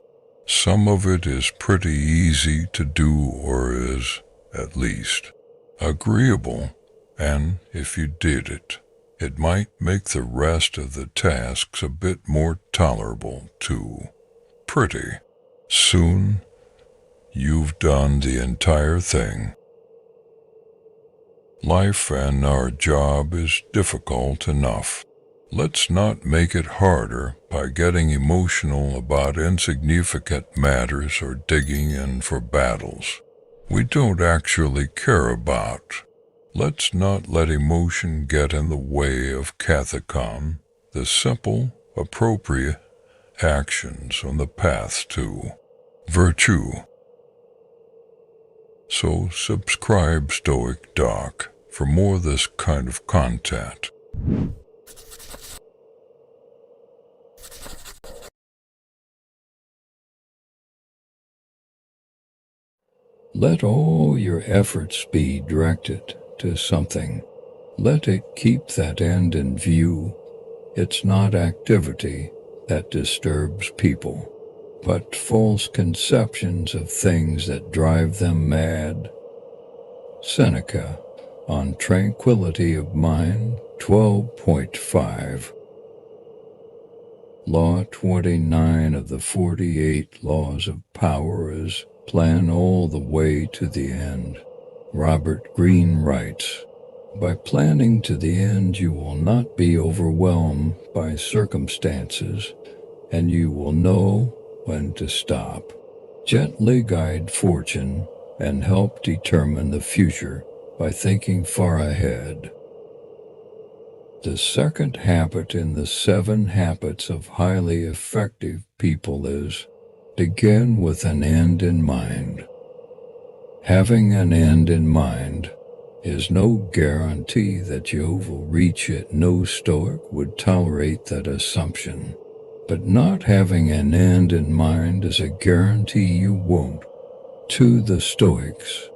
some of it is pretty easy to do, or is, at least, agreeable, and if you did it, it might make the rest of the tasks a bit more tolerable, too. Pretty soon, you've done the entire thing. Life and our job is difficult enough. Let's not make it harder by getting emotional about insignificant matters or digging in for battles we don't actually care about. Let's not let emotion get in the way of kathekon, the simple, appropriate actions on the path to virtue. So subscribe Stoic Doc for more of this kind of content. Let all your efforts be directed to something. Let it keep that end in view. It's not activity that disturbs people, but false conceptions of things that drive them mad. Seneca, on Tranquility of Mind 12.5. Law 29 of the 48 Laws of Power is plan all the way to the end. Robert Greene writes, by planning to the end, you will not be overwhelmed by circumstances, and you will know when to stop. Gently guide fortune and help determine the future by thinking far ahead. The second habit in the 7 habits of highly effective people is begin with an end in mind. Having an end in mind is no guarantee that you will reach it. No Stoic would tolerate that assumption. But not having an end in mind is a guarantee you won't. To the Stoics,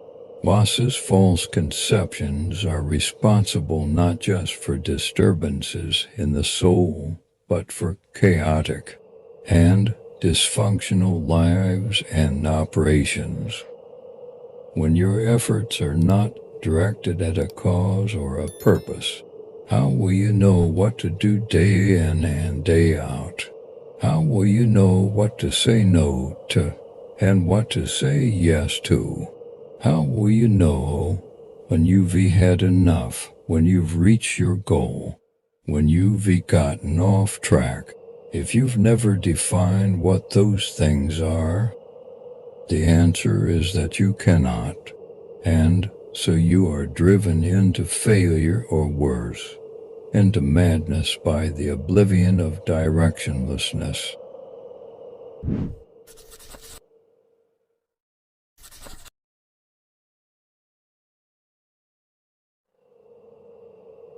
Voss's false conceptions are responsible not just for disturbances in the soul, but for chaotic and dysfunctional lives and operations. When your efforts are not directed at a cause or a purpose, how will you know what to do day in and day out? How will you know what to say no to and what to say yes to? How will you know when you've had enough, when you've reached your goal, when you've gotten off track, if you've never defined what those things are? The answer is that you cannot, and so you are driven into failure or worse, into madness by the oblivion of directionlessness.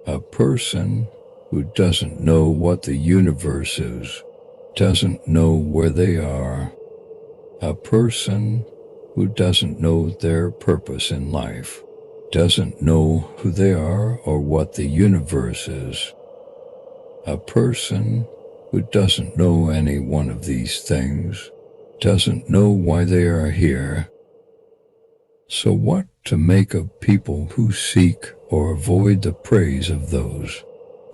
A person who doesn't know what the universe is, doesn't know where they are. A person who doesn't know their purpose in life, doesn't know who they are or what the universe is. A person who doesn't know any one of these things, doesn't know why they are here. So what to make of people who seek or avoid the praise of those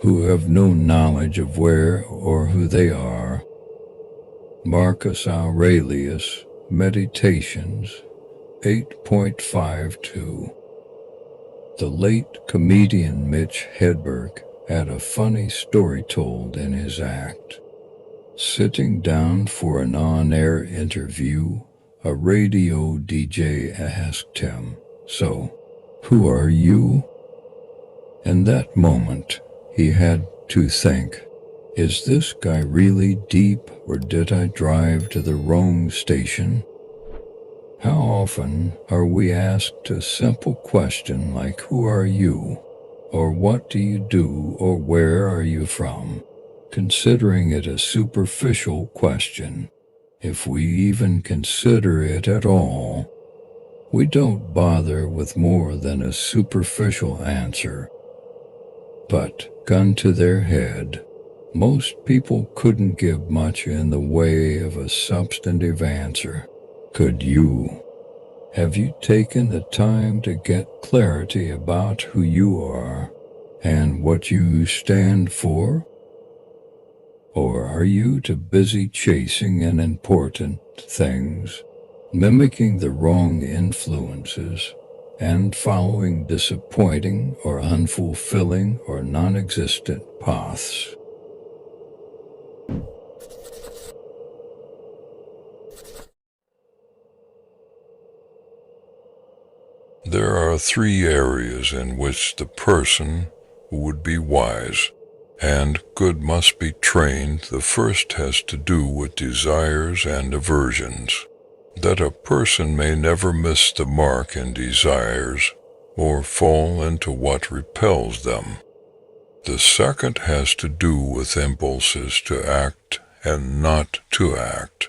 who have no knowledge of where or who they are? Marcus Aurelius, Meditations 8.52. The late comedian Mitch Hedberg had a funny story told in his act. Sitting down for an on-air interview, a radio DJ asked him, "So, who are you?" In that moment, he had to think, is this guy really deep, or did I drive to the wrong station? How often are we asked a simple question like, who are you? Or what do you do? Or where are you from? Considering it a superficial question, if we even consider it at all, we don't bother with more than a superficial answer. But, gun to their head, most people couldn't give much in the way of a substantive answer. Could you? Have you taken the time to get clarity about who you are and what you stand for? Or are you too busy chasing unimportant things, mimicking the wrong influences, and following disappointing or unfulfilling or non-existent paths? There are 3 areas in which the person who would be wise and good must be trained. The first has to do with desires and aversions, that a person may never miss the mark in desires or fall into what repels them. The second has to do with impulses to act and not to act,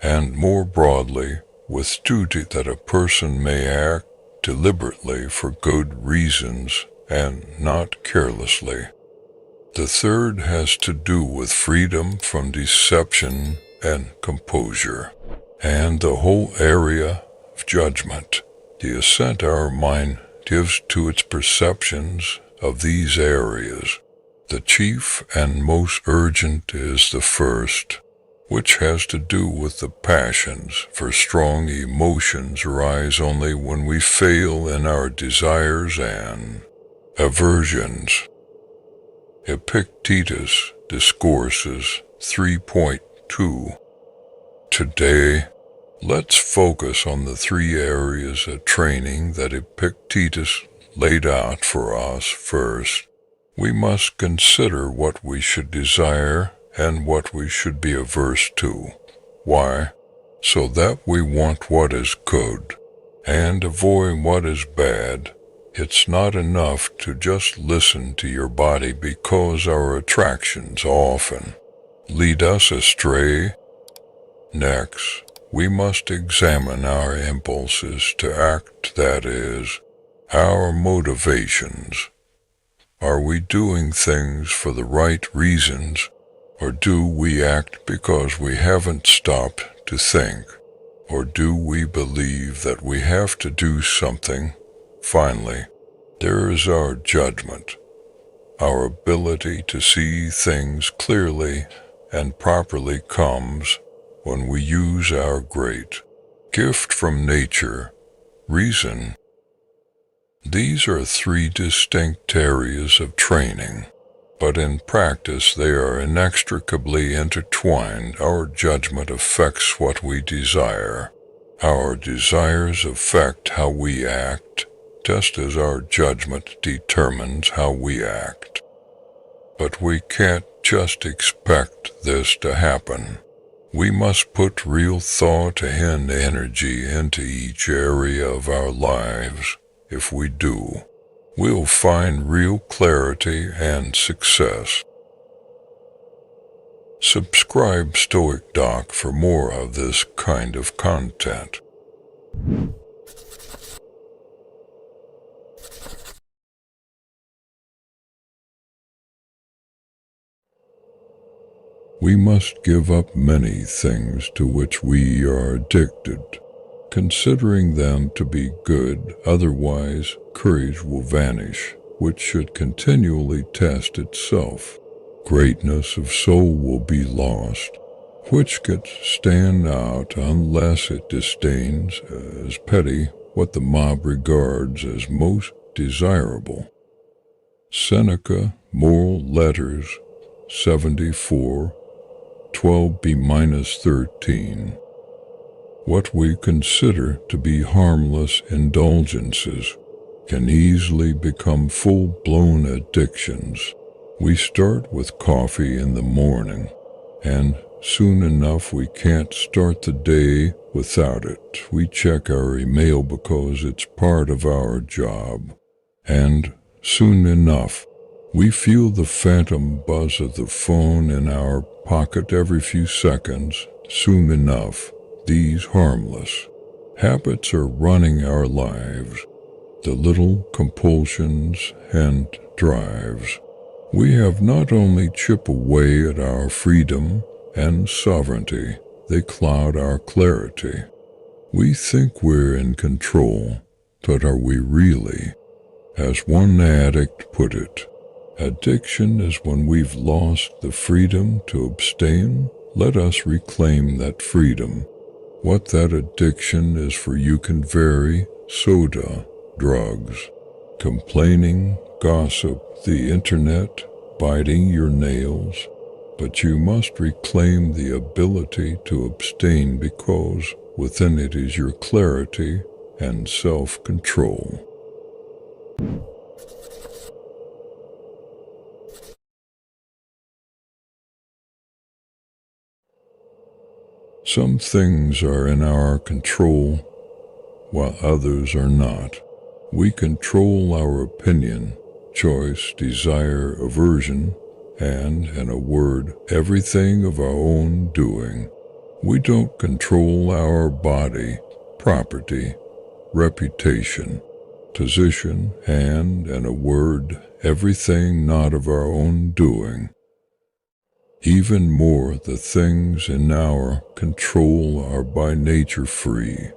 and more broadly, with duty, that a person may act deliberately for good reasons and not carelessly. The third has to do with freedom from deception and composure, and the whole area of judgment. The assent our mind gives to its perceptions of these areas. The chief and most urgent is the first, which has to do with the passions, for strong emotions arise only when we fail in our desires and aversions. Epictetus Discourses 3.2. Today, let's focus on the three areas of training that Epictetus laid out for us. First, we must consider what we should desire and what we should be averse to. Why? So that we want what is good and avoid what is bad. It's not enough to just listen to your body because our attractions often lead us astray. Next, we must examine our impulses to act, that is, our motivations. Are we doing things for the right reasons, or do we act because we haven't stopped to think? Or do we believe that we have to do something? Finally, there is our judgment, our ability to see things clearly and properly comes when we use our great gift from nature, reason. These are three distinct areas of training, but in practice they are inextricably intertwined. Our judgment affects what we desire. Our desires affect how we act, just as our judgment determines how we act. But we can't just expect this to happen. We must put real thought and energy into each area of our lives. If we do, we'll find real clarity and success. Subscribe Stoic Doc for more of this kind of content. We must give up many things to which we are addicted, considering them to be good, otherwise courage will vanish, which should continually test itself. Greatness of soul will be lost, which could stand out unless it disdains as petty what the mob regards as most desirable. Seneca, Moral Letters, 74, 12b-13. What we consider to be harmless indulgences can easily become full-blown addictions. We start with coffee in the morning, and soon enough we can't start the day without it. We check our email because it's part of our job, and soon enough we feel the phantom buzz of the phone in our pocket every few seconds. Soon enough, these harmless habits are running our lives, the little compulsions and drives. We have not only chip away at our freedom and sovereignty, they cloud our clarity. We think we're in control, but are we really? As one addict put it, addiction is when we've lost the freedom to abstain. Let us reclaim that freedom. What that addiction is for you can vary: soda, drugs, complaining, gossip, the internet, biting your nails. But you must reclaim the ability to abstain because within it is your clarity and self-control. Some things are in our control, while others are not. We control our opinion, choice, desire, aversion, and, in a word, everything of our own doing. We don't control our body, property, reputation, position, and, in a word, everything not of our own doing. Even more, the things in our control are by nature free,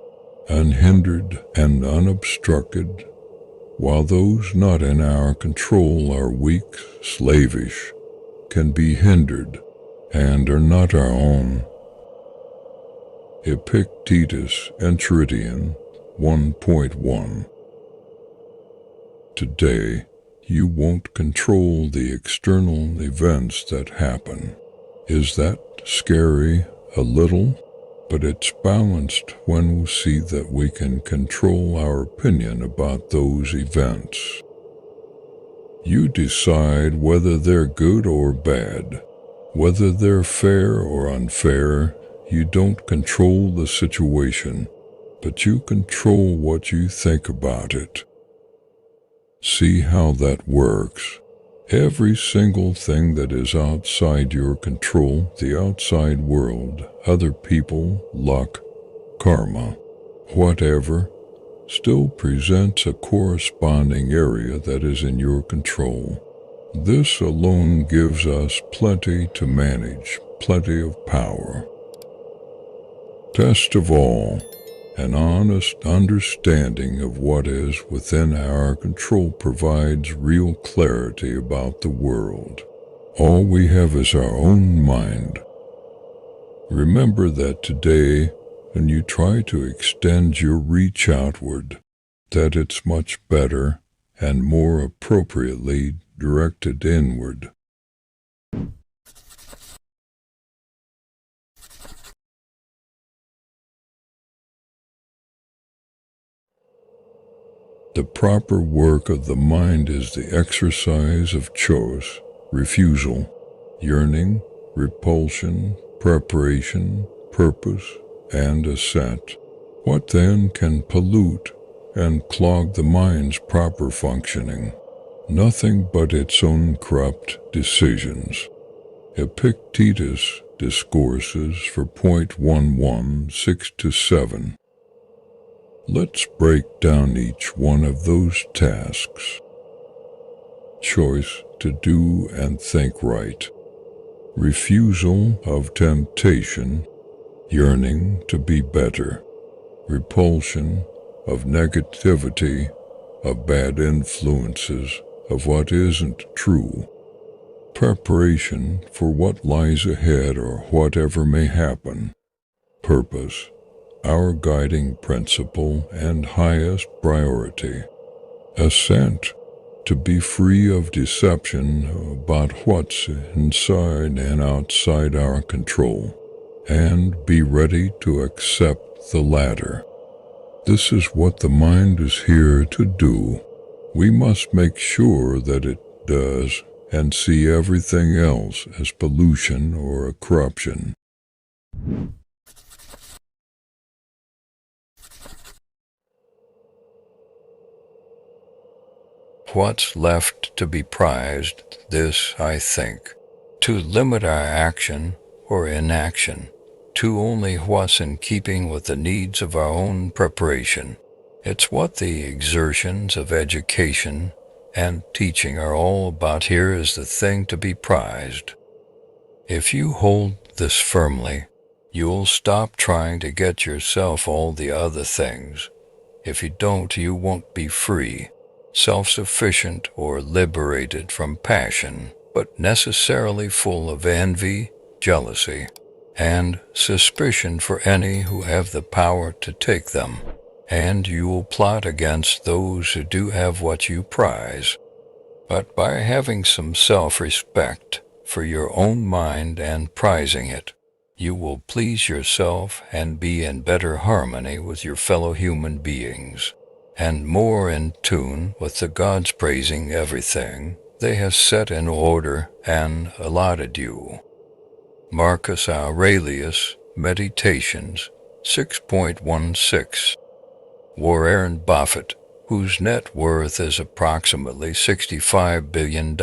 unhindered and unobstructed, while those not in our control are weak, slavish, can be hindered, and are not our own. Epictetus, Enchiridion 1.1. Today, you won't control the external events that happen. Is that scary? A little? But it's balanced when we see that we can control our opinion about those events. You decide whether they're good or bad, whether they're fair or unfair. You don't control the situation, but you control what you think about it. See how that works. Every single thing that is outside your control, the outside world, other people, luck, karma, whatever, still presents a corresponding area that is in your control. This alone gives us plenty to manage, plenty of power. Test of all, an honest understanding of what is within our control provides real clarity about the world. All we have is our own mind. Remember that today, when you try to extend your reach outward, that it's much better and more appropriately directed inward. The proper work of the mind is the exercise of choice, refusal, yearning, repulsion, preparation, purpose, and assent. What then can pollute and clog the mind's proper functioning? Nothing but its own corrupt decisions. Epictetus discourses for point 116-7. Let's break down each one of those tasks. Choice to do and think right. Refusal of temptation. Yearning to be better. Repulsion of negativity, of bad influences, of what isn't true. Preparation for what lies ahead or whatever may happen. Purpose, our guiding principle and highest priority. Assent, to be free of deception about what's inside and outside our control, and be ready to accept the latter. This is what the mind is here to do. We must make sure that it does and see everything else as pollution or a corruption. What's left to be prized, this I think, to limit our action or inaction to only what's in keeping with the needs of our own preparation. It's what the exertions of education and teaching are all about. Here is the thing to be prized. If you hold this firmly, you'll stop trying to get yourself all the other things. If you don't, you won't be free, self-sufficient, or liberated from passion, but necessarily full of envy, jealousy, and suspicion for any who have the power to take them. And you will plot against those who do have what you prize. But by having some self-respect for your own mind and prizing it, you will please yourself and be in better harmony with your fellow human beings, and more in tune with the gods praising everything they have set in order and allotted you. Marcus Aurelius, Meditations 6.16. Warren Buffett, whose net worth is approximately $65 billion,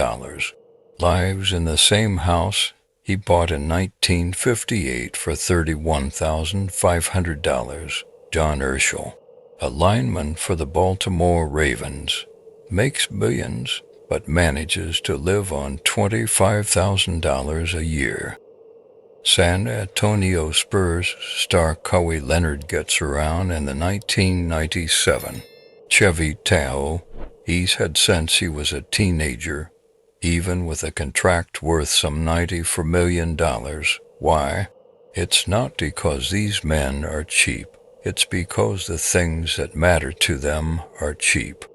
lives in the same house he bought in 1958 for $31,500. John Urschel, a lineman for the Baltimore Ravens, makes billions but manages to live on $25,000 a year. San Antonio Spurs star Kawhi Leonard gets around in the 1997 Chevy Tahoe he's had since he was a teenager, even with a contract worth some $94 million. Why? It's not because these men are cheap. It's because the things that matter to them are cheap.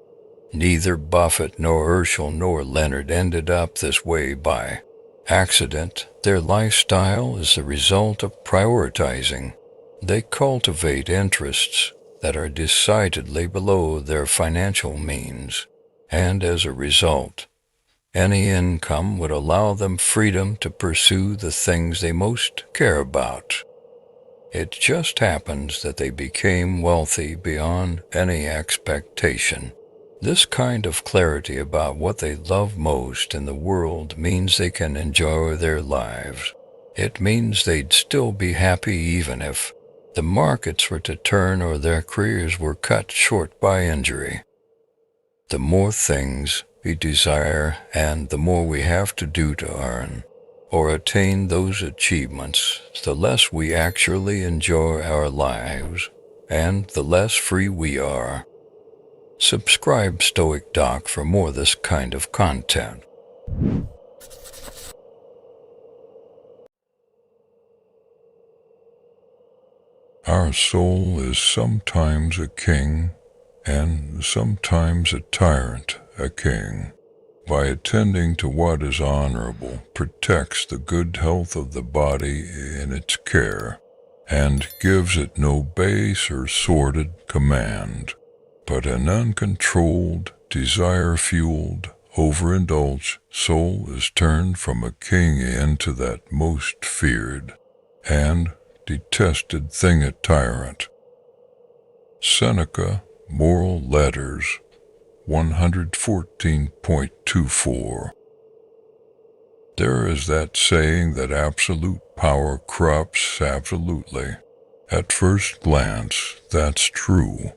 Neither Buffett nor Herschel nor Leonard ended up this way by accident. Their lifestyle is the result of prioritizing. They cultivate interests that are decidedly below their financial means, and as a result, any income would allow them freedom to pursue the things they most care about. It just happens that they became wealthy beyond any expectation. This kind of clarity about what they love most in the world means they can enjoy their lives. It means they'd still be happy even if the markets were to turn or their careers were cut short by injury. The more things we desire and the more we have to do to earn or attain those achievements, the less we actually enjoy our lives and the less free we are. Subscribe Stoic Doc for more of this kind of content. Our soul is sometimes a king and sometimes a tyrant, a king. By attending to what is honorable, protects the good health of the body in its care, and gives it no base or sordid command, but an uncontrolled, desire-fueled, overindulged soul is turned from a king into that most feared and detested thing, a tyrant. Seneca, Moral Letters, 114.24. There is that saying that absolute power corrupts absolutely. At first glance, that's true.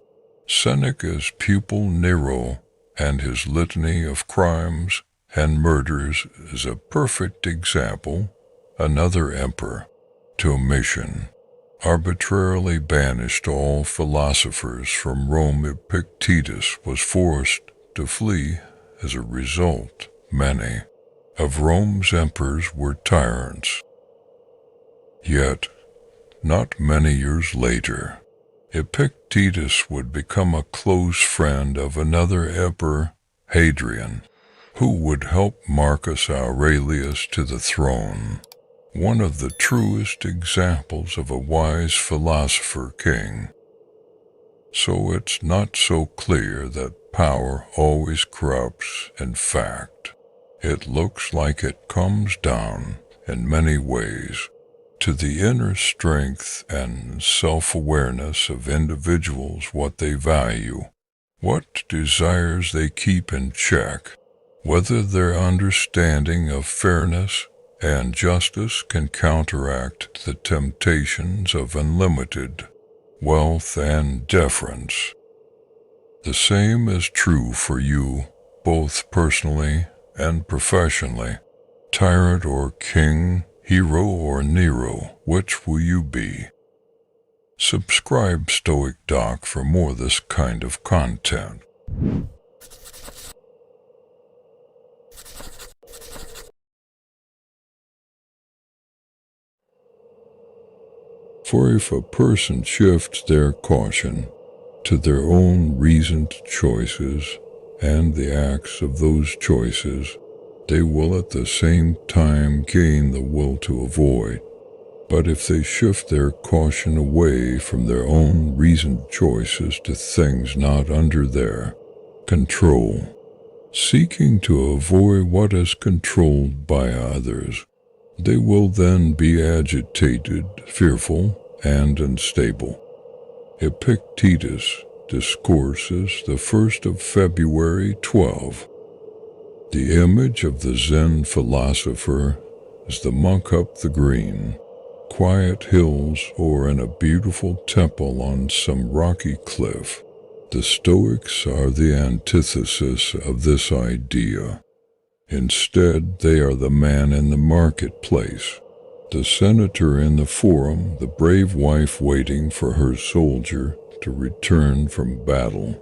Seneca's pupil Nero and his litany of crimes and murders is a perfect example. Another emperor, Domitian, arbitrarily banished all philosophers from Rome. Epictetus was forced to flee. As a result, many of Rome's emperors were tyrants. Yet, not many years later, Epictetus would become a close friend of another emperor, Hadrian, who would help Marcus Aurelius to the throne. One of the truest examples of a wise philosopher king. So it's not so clear that power always corrupts. In fact, it looks like it comes down, in many ways, to the inner strength and self-awareness of individuals, what they value, what desires they keep in check, whether their understanding of fairness and justice can counteract the temptations of unlimited wealth and deference. The same is true for you, both personally and professionally. Tyrant or king, hero or Nero, which will you be? Subscribe Stoic Doc for more of this kind of content. For if a person shifts their caution to their own reasoned choices and the acts of those choices, they will at the same time gain the will to avoid. But if they shift their caution away from their own reasoned choices to things not under their control, seeking to avoid what is controlled by others, they will then be agitated, fearful, and unstable. Epictetus Discourses, the 1st of February 12. The image of the Zen philosopher is the monk up the green, quiet hills, or in a beautiful temple on some rocky cliff. The Stoics are the antithesis of this idea. Instead, they are the man in the marketplace, the senator in the forum, the brave wife waiting for her soldier to return from battle,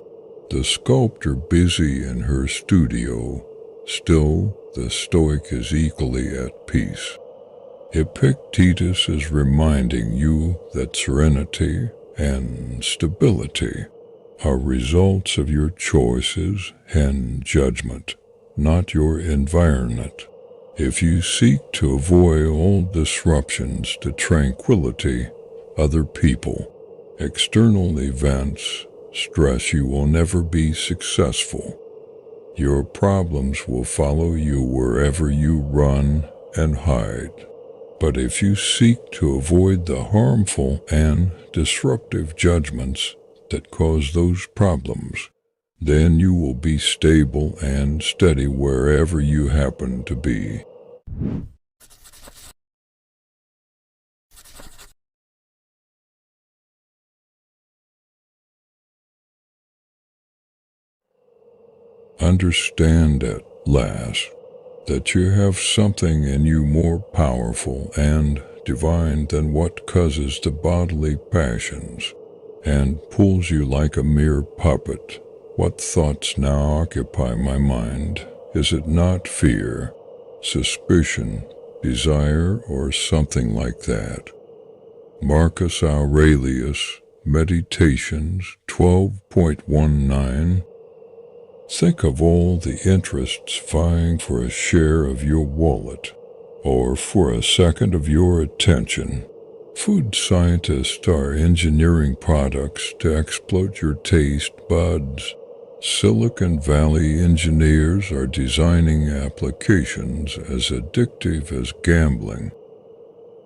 the sculptor busy in her studio. Still, the Stoic is equally at peace. Epictetus is reminding you that serenity and stability are results of your choices and judgment, not your environment. If you seek to avoid all disruptions to tranquility, other people, external events, stress, you will never be successful. Your problems will follow you wherever you run and hide. But if you seek to avoid the harmful and disruptive judgments that cause those problems, then you will be stable and steady wherever you happen to be. Understand at last that you have something in you more powerful and divine than what causes the bodily passions and pulls you like a mere puppet. What thoughts now occupy my mind? Is it not fear, suspicion, desire, or something like that? Marcus Aurelius, Meditations 12.19. Think of all the interests vying for a share of your wallet, or for a second of your attention. Food scientists are engineering products to exploit your taste buds. Silicon Valley engineers are designing applications as addictive as gambling.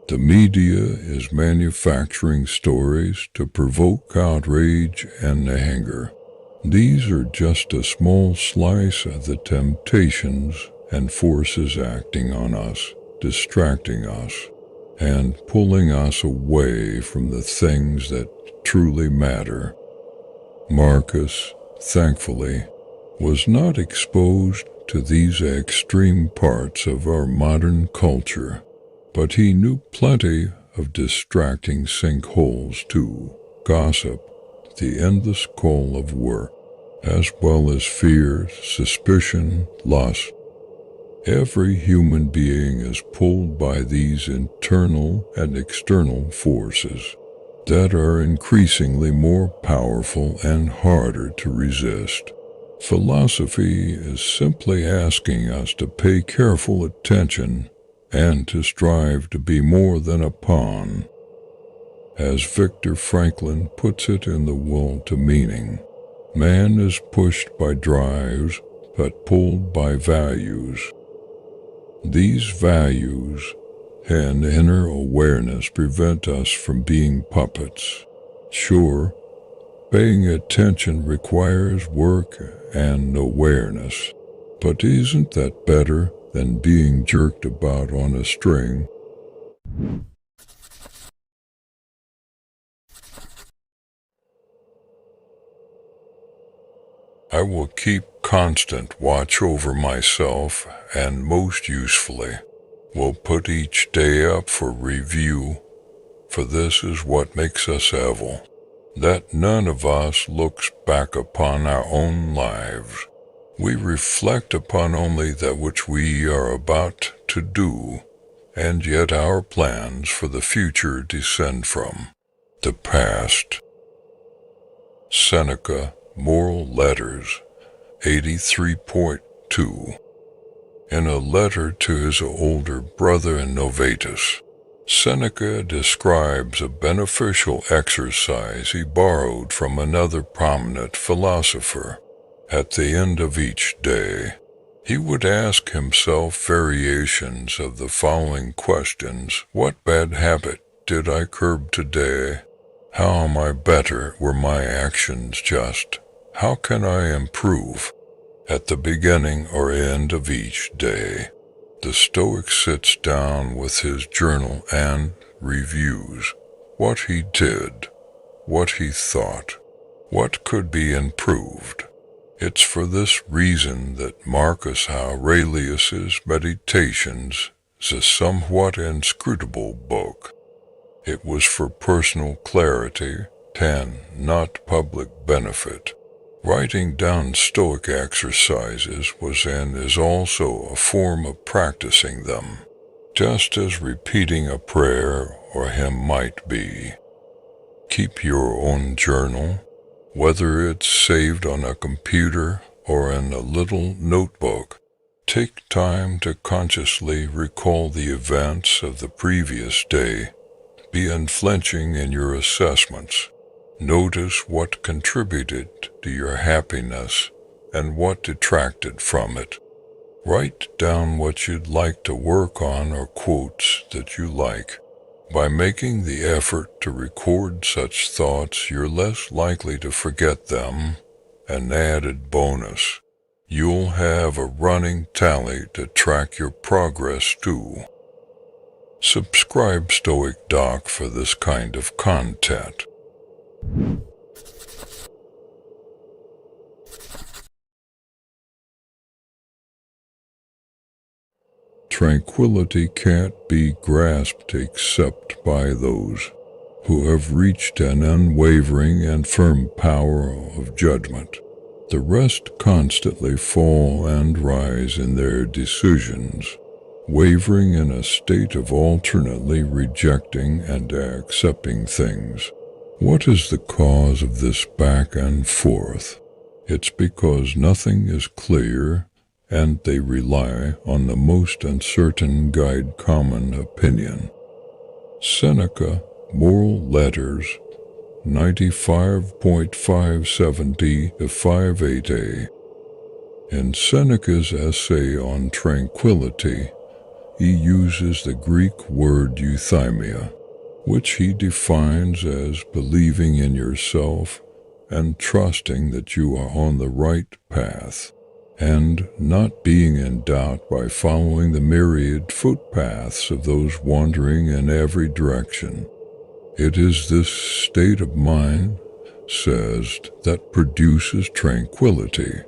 The media is manufacturing stories to provoke outrage and anger. These are just a small slice of the temptations and forces acting on us, distracting us, and pulling us away from the things that truly matter. Marcus, thankfully, was not exposed to these extreme parts of our modern culture, but he knew plenty of distracting sinkholes too: gossip, the endless call of work, as well as fear, suspicion, lust. Every human being is pulled by these internal and external forces that are increasingly more powerful and harder to resist. Philosophy is simply asking us to pay careful attention and to strive to be more than a pawn. As Viktor Franklin puts it in The Will to Meaning, man is pushed by drives but pulled by values. These values and inner awareness prevent us from being puppets. Sure, paying attention requires work and awareness, but isn't that better than being jerked about on a string? I will keep constant watch over myself, and most usefully, will put each day up for review, for this is what makes us evil, that none of us looks back upon our own lives. We reflect upon only that which we are about to do, and yet our plans for the future descend from the past. Seneca, Moral Letters, 83.2. In a letter to his older brother Novatus, Seneca describes a beneficial exercise he borrowed from another prominent philosopher. At the end of each day, he would ask himself variations of the following questions: what bad habit did I curb today? How am I better? Were my actions just? How can I improve? At the beginning or end of each day, the Stoic sits down with his journal and reviews what he did, what he thought, what could be improved. It's for this reason that Marcus Aurelius's Meditations is a somewhat inscrutable book. It was for personal clarity, 10, not public benefit. Writing down Stoic exercises was and is also a form of practicing them, just as repeating a prayer or hymn might be. Keep your own journal, whether it's saved on a computer or in a little notebook. Take time to consciously recall the events of the previous day. Be unflinching in your assessments. Notice what contributed to your happiness and what detracted from it. Write down what you'd like to work on or quotes that you like. By making the effort to record such thoughts, you're less likely to forget them. An added bonus, you'll have a running tally to track your progress too. Subscribe Stoic Doc for this kind of content. Tranquility can't be grasped except by those who have reached an unwavering and firm power of judgment. The rest constantly fall and rise in their decisions, wavering in a state of alternately rejecting and accepting things. What is the cause of this back and forth? It's because nothing is clear, and they rely on the most uncertain guide common opinion. Seneca, Moral Letters, 95.570-58a. In Seneca's essay on tranquility, he uses the Greek word euthymia, which he defines as believing in yourself and trusting that you are on the right path, and not being in doubt by following the myriad footpaths of those wandering in every direction. It is this state of mind, says, that produces tranquility.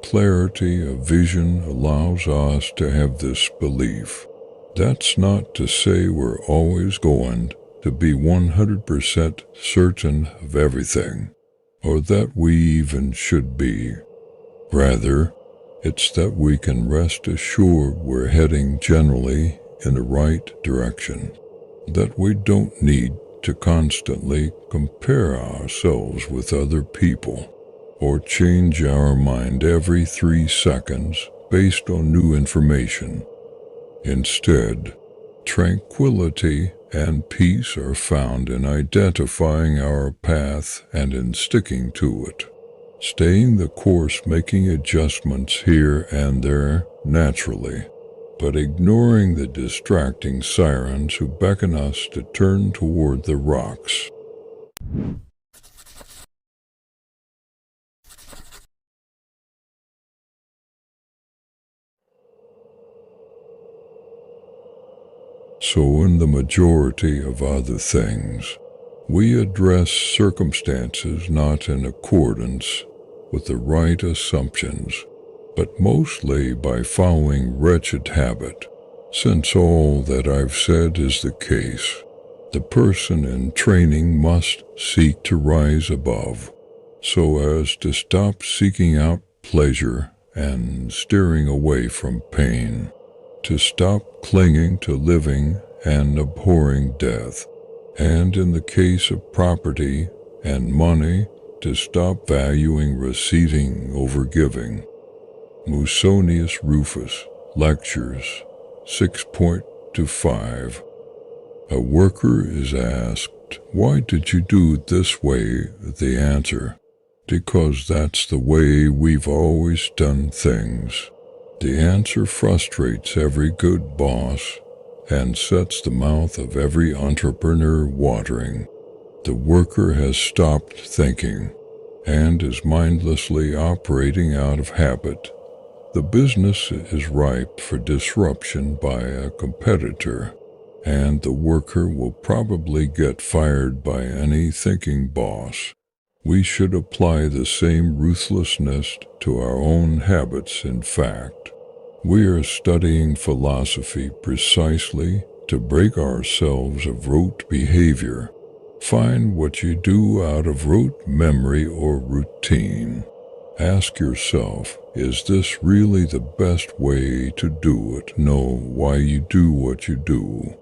Clarity of vision allows us to have this belief. That's not to say we're always going to be 100% certain of everything, or that we even should be. Rather, it's that we can rest assured we're heading generally in the right direction, that we don't need to constantly compare ourselves with other people, or change our mind every 3 seconds based on new information. Instead, tranquility and peace are found in identifying our path and in sticking to it. Staying the course, making adjustments here and there naturally, but ignoring the distracting sirens who beckon us to turn toward the rocks. So in the majority of other things, we address circumstances not in accordance with the right assumptions, but mostly by following wretched habit. Since all that I've said is the case, the person in training must seek to rise above, so as to stop seeking out pleasure and steering away from pain, to stop clinging to living and abhorring death, and in the case of property and money, to stop valuing receiving over giving. Musonius Rufus, Lectures 6.25. A worker is asked, "Why did you do it this way?" The answer, "Because that's the way we've always done things." The answer frustrates every good boss and sets the mouth of every entrepreneur watering. The worker has stopped thinking and is mindlessly operating out of habit. The business is ripe for disruption by a competitor, and the worker will probably get fired by any thinking boss. We should apply the same ruthlessness to our own habits. In fact, we are studying philosophy precisely to break ourselves of rote behavior. Find what you do out of rote memory or routine. Ask yourself, is this really the best way to do it? Know why you do what you do.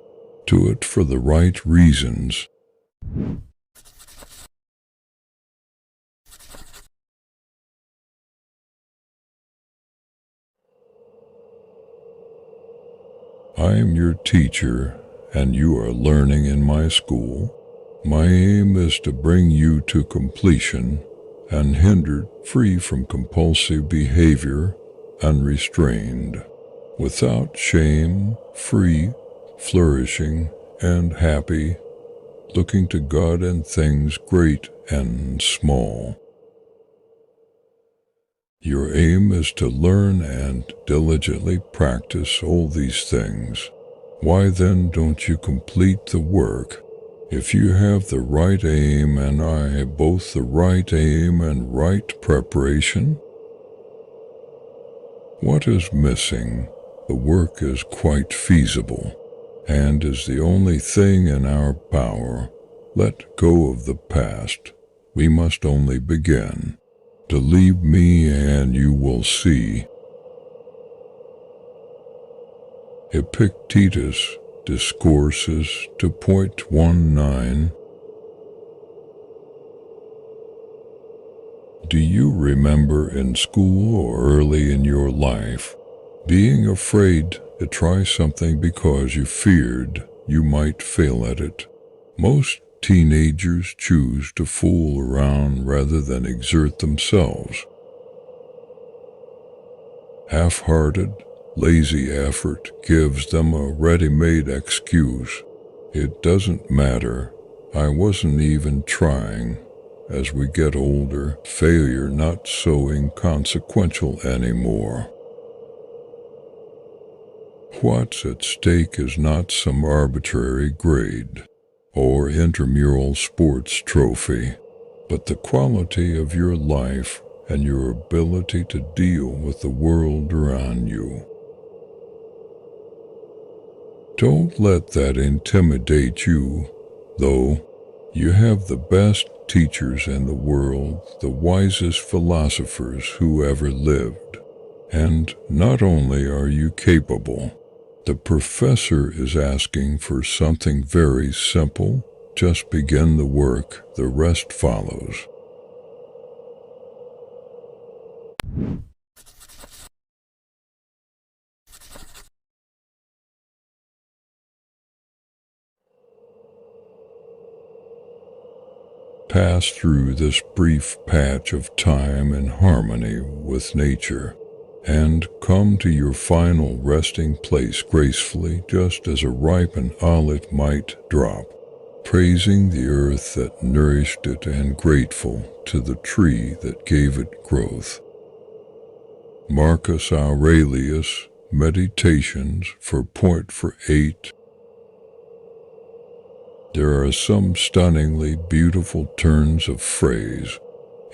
Do it for the right reasons. I am your teacher, and you are learning in my school. My aim is to bring you to completion, unhindered, free from compulsive behavior, unrestrained, without shame, free, flourishing, and happy, looking to God in things great and small. Your aim is to learn and diligently practice all these things. Why then don't you complete the work? If you have the right aim and I have both the right aim and right preparation, what is missing? The work is quite feasible and is the only thing in our power. Let go of the past. We must only begin. To leave me and you will see. Epictetus Discourses 2.19. Do you remember in school or early in your life being afraid to try something because you feared you might fail at it? Most teenagers choose to fool around rather than exert themselves. Half-hearted, lazy effort gives them a ready-made excuse. It doesn't matter. I wasn't even trying. As we get older, failure not so inconsequential anymore. What's at stake is not some arbitrary grade or intramural sports trophy, but the quality of your life and your ability to deal with the world around you. Don't let that intimidate you, though. You have the best teachers in the world, the wisest philosophers who ever lived. And not only are you capable, the professor is asking for something very simple. Just begin the work, the rest follows. Pass through this brief patch of time in harmony with nature, and come to your final resting place gracefully, just as a ripened olive might drop, praising the earth that nourished it and grateful to the tree that gave it growth. Marcus Aurelius, Meditations for Point for 8. There are some stunningly beautiful turns of phrase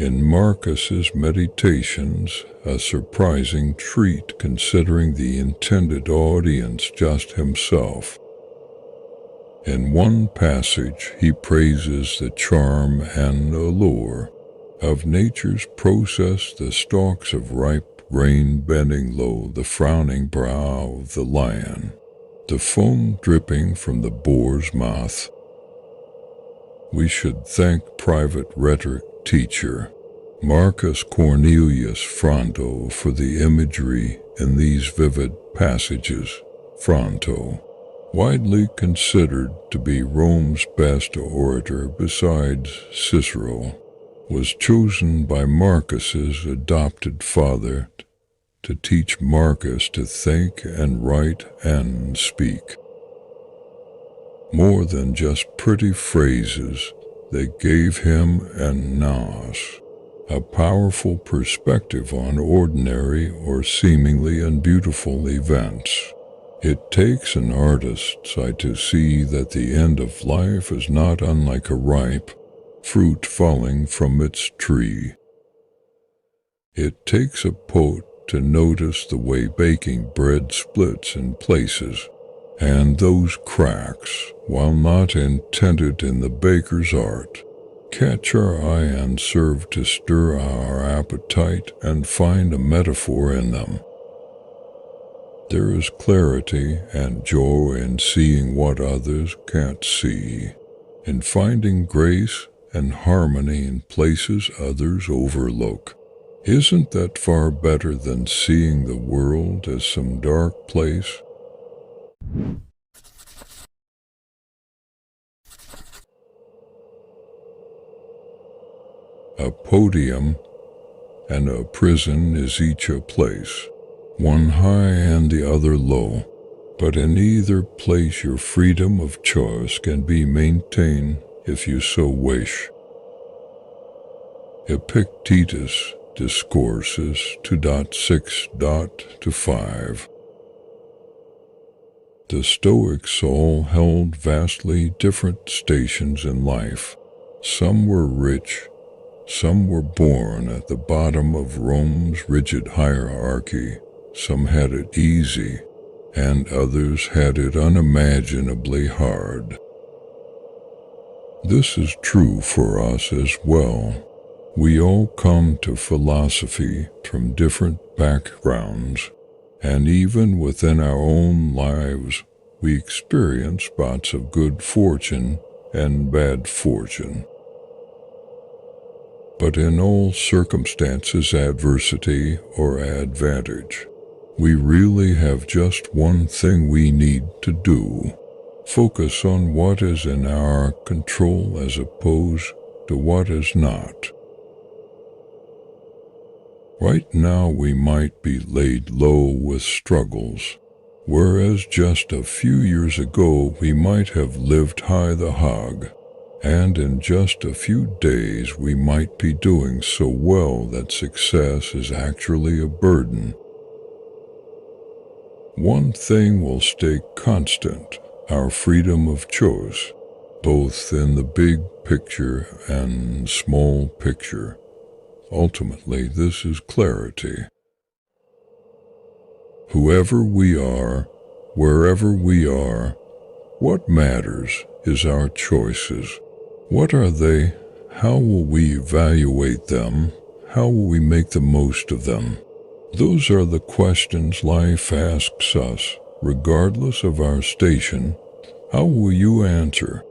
in Marcus's Meditations, a surprising treat considering the intended audience just himself. In one passage, he praises the charm and allure of nature's process, the stalks of ripe grain bending low, the frowning brow of the lion, the foam dripping from the boar's mouth. We should thank private rhetoric teacher Marcus Cornelius Fronto for the imagery in these vivid passages. Fronto, widely considered to be Rome's best orator besides Cicero, was chosen by Marcus's adopted father to teach Marcus to think and write and speak. More than just pretty phrases, they gave him and Nas a powerful perspective on ordinary or seemingly unbeautiful events. It takes an artist's eye to see that the end of life is not unlike a ripe, fruit falling from its tree. It takes a poet to notice the way baking bread splits in places, and those cracks, while not intended in the baker's art, catch our eye and serve to stir our appetite and find a metaphor in them. There is clarity and joy in seeing what others can't see, in finding grace and harmony in places others overlook. Isn't that far better than seeing the world as some dark place? A podium and a prison is each a place, one high and the other low, but in either place your freedom of choice can be maintained if you so wish. Epictetus Discourses 2.6.5. The Stoics all held vastly different stations in life. Some were rich, some were born at the bottom of Rome's rigid hierarchy, some had it easy, and others had it unimaginably hard. This is true for us as well. We all come to philosophy from different backgrounds, and even within our own lives, we experience spots of good fortune and bad fortune. But in all circumstances, adversity or advantage, we really have just one thing we need to do: focus on what is in our control as opposed to what is not. Right now we might be laid low with struggles, whereas just a few years ago we might have lived high the hog, and in just a few days we might be doing so well that success is actually a burden. One thing will stay constant: our freedom of choice, both in the big picture and small picture. Ultimately, this is clarity. Whoever we are, wherever we are, what matters is our choices. What are they? How will we evaluate them? How will we make the most of them? Those are the questions life asks us, regardless of our station. How will you answer?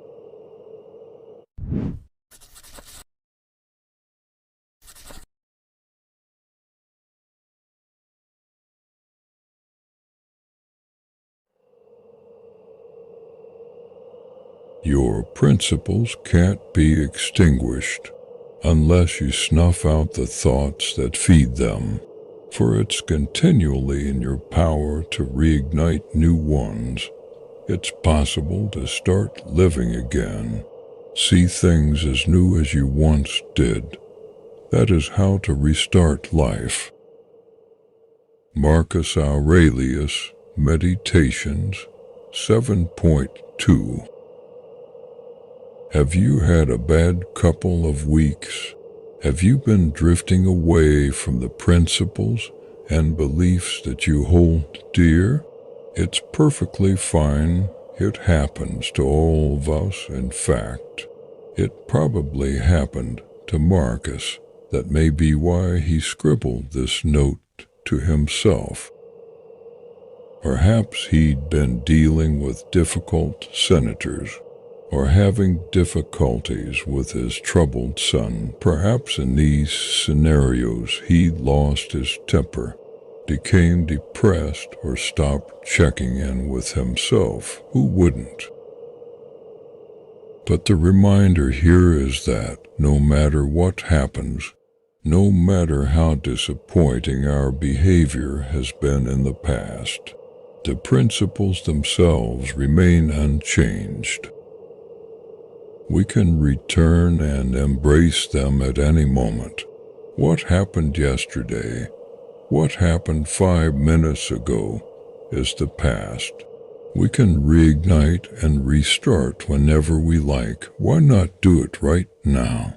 Your principles can't be extinguished unless you snuff out the thoughts that feed them, for it's continually in your power to reignite new ones. It's possible to start living again, see things as new as you once did. That is how to restart life. Marcus Aurelius, Meditations 7.2. Have you had a bad couple of weeks? Have you been drifting away from the principles and beliefs that you hold dear? It's perfectly fine. It happens to all of us, in fact. It probably happened to Marcus. That may be why he scribbled this note to himself. Perhaps he'd been dealing with difficult senators, or having difficulties with his troubled son. Perhaps in these scenarios he lost his temper, became depressed, or stopped checking in with himself. Who wouldn't? But the reminder here is that no matter what happens, no matter how disappointing our behavior has been in the past, the principles themselves remain unchanged. We can return and embrace them at any moment. What happened yesterday, what happened 5 minutes ago, is the past. We can reignite and restart whenever we like. Why not do it right now?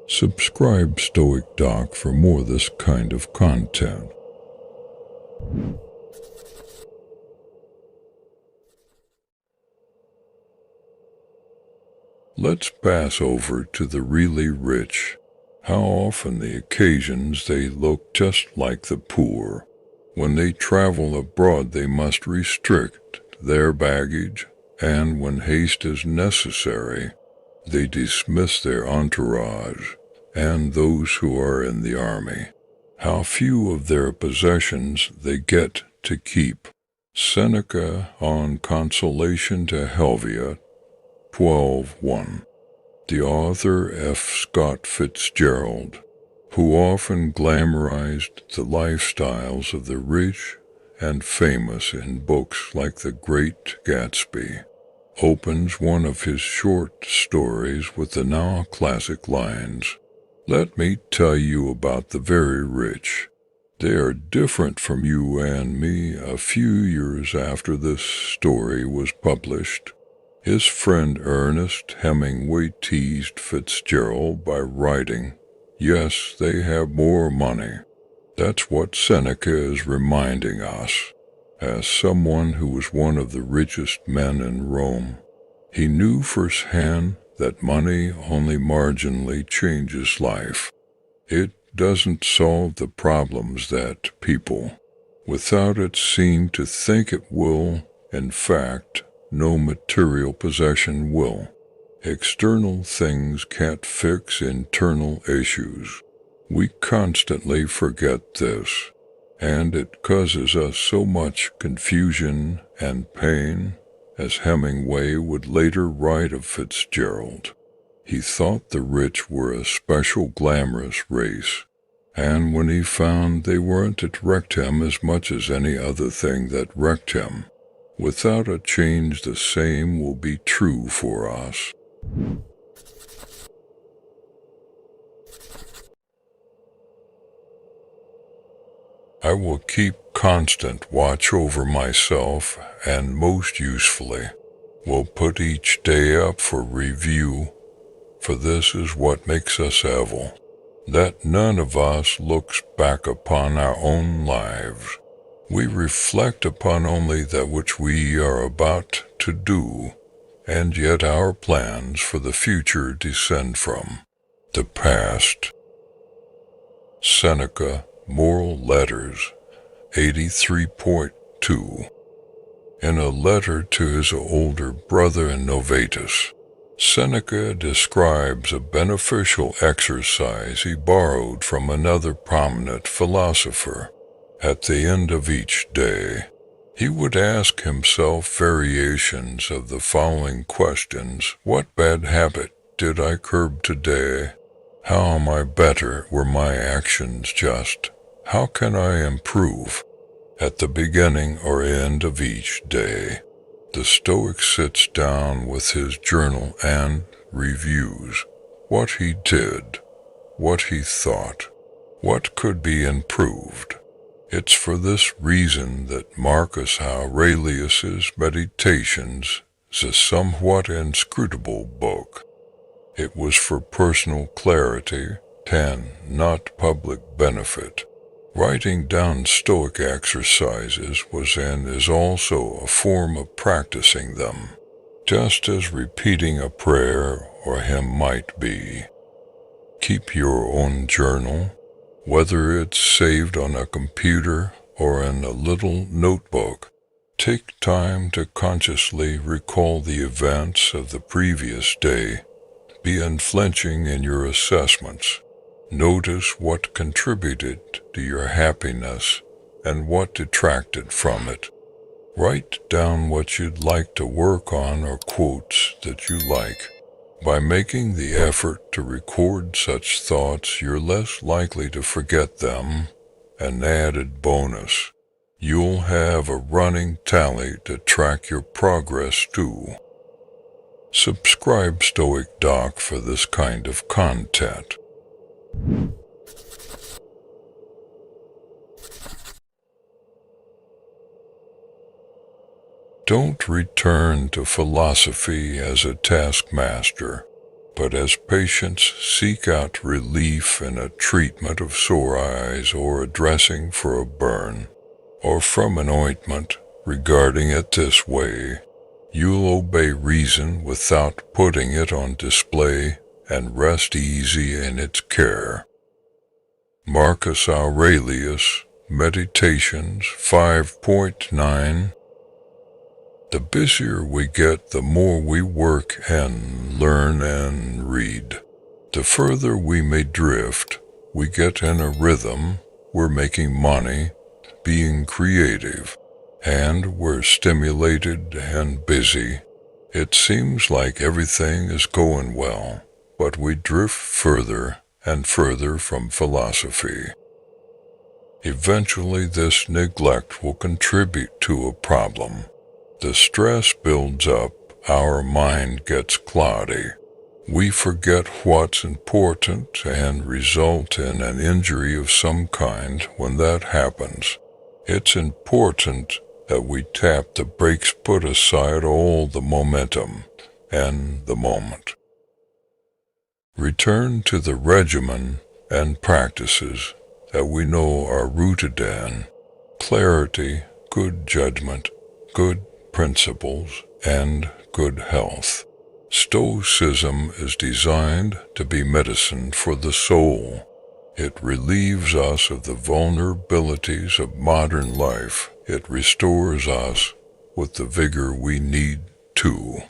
Subscribe Stoic Doc for more this kind of content. Let's pass over to the really rich. How often the occasions they look just like the poor. When they travel abroad, they must restrict their baggage, and when haste is necessary, they dismiss their entourage and those who are in the army. How few of their possessions they get to keep. Seneca on Consolation to Helvia 12:1. The author F. Scott Fitzgerald, who often glamorized the lifestyles of the rich and famous in books like The Great Gatsby, opens one of his short stories with the now classic lines, "Let me tell you about the very rich. They are different from you and me." A few years after this story was published, his friend Ernest Hemingway teased Fitzgerald by writing, "Yes, they have more money." That's what Seneca is reminding us. As someone who was one of the richest men in Rome, he knew firsthand that money only marginally changes life. It doesn't solve the problems that people, without it, seem to think it will. In fact, no material possession will. External things can't fix internal issues. We constantly forget this, and it causes us so much confusion and pain, as Hemingway would later write of Fitzgerald. He thought the rich were a special glamorous race, and when he found they weren't, it wrecked him as much as any other thing that wrecked him. Without a change, the same will be true for us. I will keep constant watch over myself, and most usefully, will put each day up for review, for this is what makes us evil, that none of us looks back upon our own lives. We reflect upon only that which we are about to do, and yet our plans for the future descend from the past. Seneca, Moral Letters, 83.2. In a letter to his older brother Novatus, Seneca describes a beneficial exercise he borrowed from another prominent philosopher. At the end of each day, he would ask himself variations of the following questions: what bad habit did I curb today? How am I better? Were my actions just? How can I improve? At the beginning or end of each day, the Stoic sits down with his journal and reviews what he did, what he thought, what could be improved. It's for this reason that Marcus Aurelius's Meditations is a somewhat inscrutable book. It was for personal clarity, not public benefit. Writing down Stoic exercises was and is also a form of practicing them, just as repeating a prayer or hymn might be. Keep your own journal, whether it's saved on a computer or in a little notebook. Take time to consciously recall the events of the previous day. Be unflinching in your assessments. Notice what contributed to your happiness and what detracted from it. Write down what you'd like to work on or quotes that you like. By making the effort to record such thoughts, you're less likely to forget them. An added bonus: you'll have a running tally to track your progress to. Subscribe Stoic Doc for this kind of content. Don't return to philosophy as a taskmaster, but as patients seek out relief in a treatment of sore eyes or a dressing for a burn, or from an ointment. Regarding it this way, you'll obey reason without putting it on display and rest easy in its care. Marcus Aurelius, Meditations 5.9. The busier we get, the more we work and learn and read. The further we may drift, we get in a rhythm, we're making money, being creative, and we're stimulated and busy. It seems like everything is going well, but we drift further and further from philosophy. Eventually, this neglect will contribute to a problem. The stress builds up, our mind gets cloudy. We forget what's important and result in an injury of some kind when that happens. It's important that we tap the brakes, put aside all the momentum and the moment. Return to the regimen and practices that we know are rooted in clarity, good judgment, good principles, and good health. Stoicism is designed to be medicine for the soul. It relieves us of the vulnerabilities of modern life. It restores us with the vigor we need to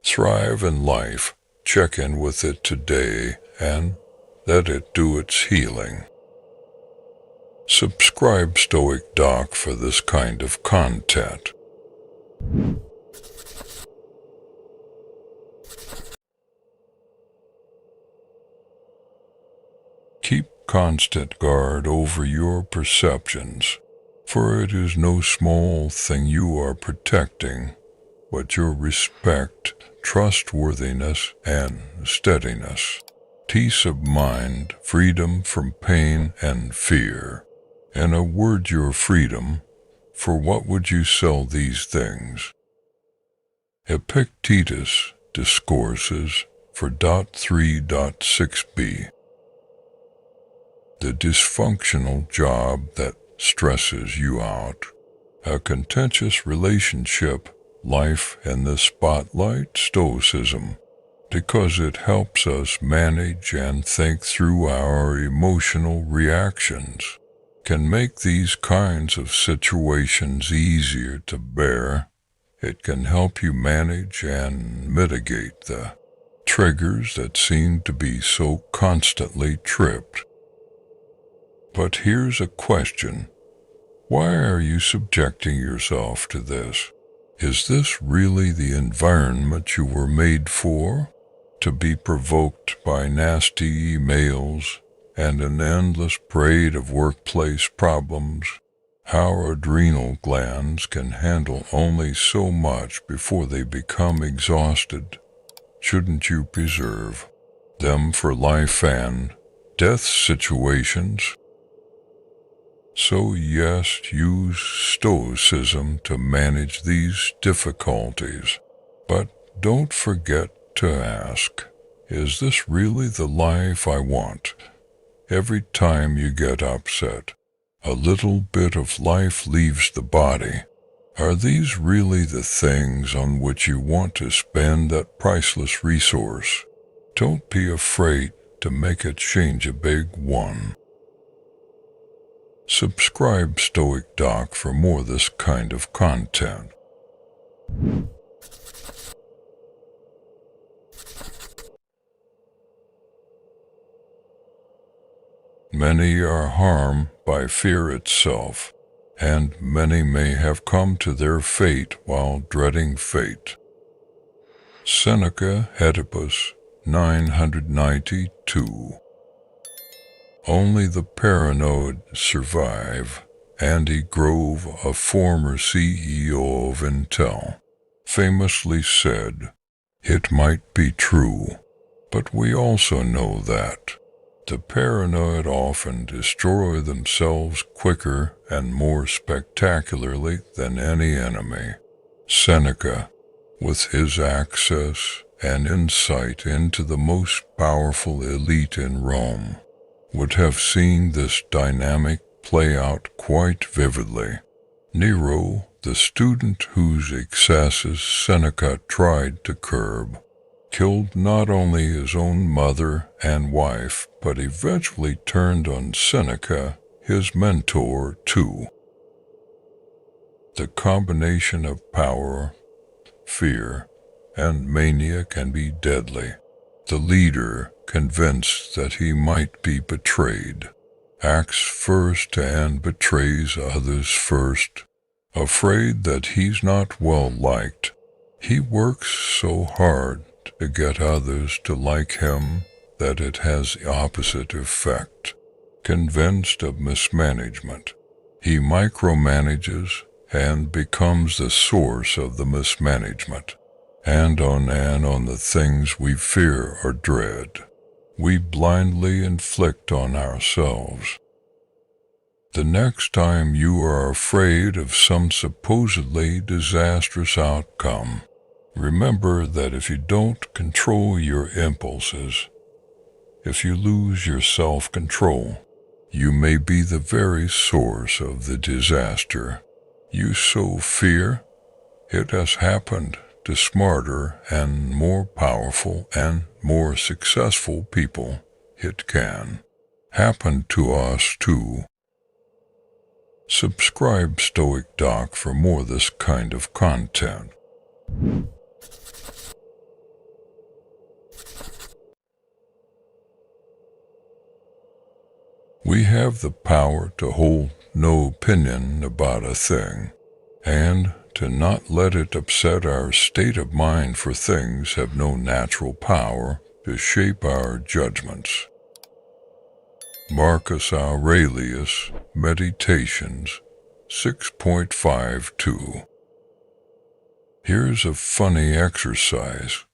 thrive in life. Check in with it today and let it do its healing. Subscribe Stoic Doc for this kind of content. Keep constant guard over your perceptions, for it is no small thing you are protecting, but your respect, trustworthiness, and steadiness, peace of mind, freedom from pain and fear. In a word, your freedom. For what would you sell these things? Epictetus discourses for .3.6b. The dysfunctional job that stresses you out, a contentious relationship, life in the spotlight, Stoicism, because it helps us manage and think through our emotional reactions, can make these kinds of situations easier to bear. It can help you manage and mitigate the triggers that seem to be so constantly tripped. But here's a question. Why are you subjecting yourself to this? Is this really the environment you were made for? To be provoked by nasty emails and an endless parade of workplace problems? Our adrenal glands can handle only so much before they become exhausted. Shouldn't you preserve them for life and death situations? So yes, use Stoicism to manage these difficulties. But don't forget to ask, is this really the life I want? Every time you get upset, a little bit of life leaves the body. Are these really the things on which you want to spend that priceless resource? Don't be afraid to make a change, a big one. Subscribe Stoic Doc for more this kind of content. Many are harmed by fear itself, and many may have come to their fate while dreading fate. Seneca, Oedipus, 992. Only the paranoid survive. Andy Grove, a former CEO of Intel, famously said, "It might be true, but we also know that the paranoid often destroy themselves quicker and more spectacularly than any enemy. Seneca, with his access and insight into the most powerful elite in Rome, would have seen this dynamic play out quite vividly. Nero, the student whose excesses Seneca tried to curb, killed not only his own mother and wife, but eventually turned on Seneca, his mentor, too. The combination of power, fear, and mania can be deadly. The leader, convinced that he might be betrayed, acts first and betrays others first. Afraid that he's not well liked, he works so hard to get others to like him that it has the opposite effect. Convinced of mismanagement, he micromanages and becomes the source of the mismanagement. And on the things we fear or dread, we blindly inflict on ourselves. The next time you are afraid of some supposedly disastrous outcome, remember that if you don't control your impulses, if you lose your self-control, you may be the very source of the disaster you so fear. It has happened to smarter and more powerful and more successful people. It can happen to us too. Subscribe Stoic Doc for more of this kind of content. We have the power to hold no opinion about a thing, and to not let it upset our state of mind, for things have no natural power to shape our judgments. Marcus Aurelius, Meditations 6.52. Here's a funny exercise.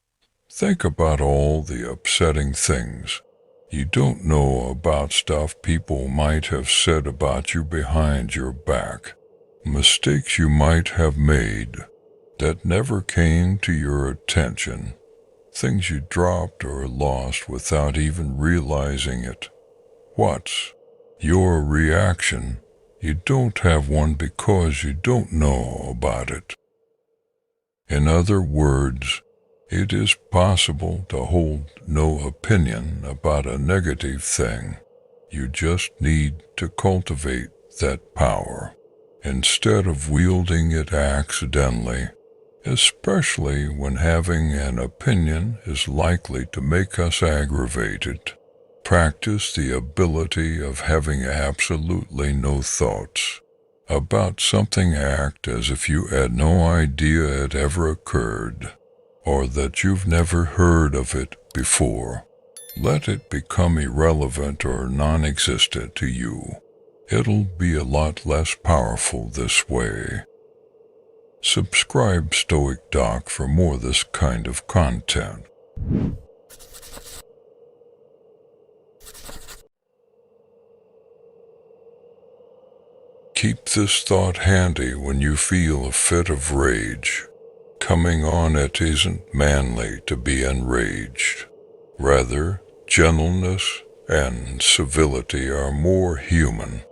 Think about all the upsetting things you don't know about, stuff people might have said about you behind your back, mistakes you might have made that never came to your attention, things you dropped or lost without even realizing it. What's your reaction? You don't have one because you don't know about it. In other words, it is possible to hold no opinion about a negative thing. You just need to cultivate that power, instead of wielding it accidentally, especially when having an opinion is likely to make us aggravated. Practice the ability of having absolutely no thoughts about something. Act as if you had no idea it ever occurred, or that you've never heard of it before. Let it become irrelevant or non-existent to you. It'll be a lot less powerful this way. Subscribe Stoic Doc for more of this kind of content. Keep this thought handy when you feel a fit of rage coming on. It isn't manly to be enraged. Rather, gentleness and civility are more human,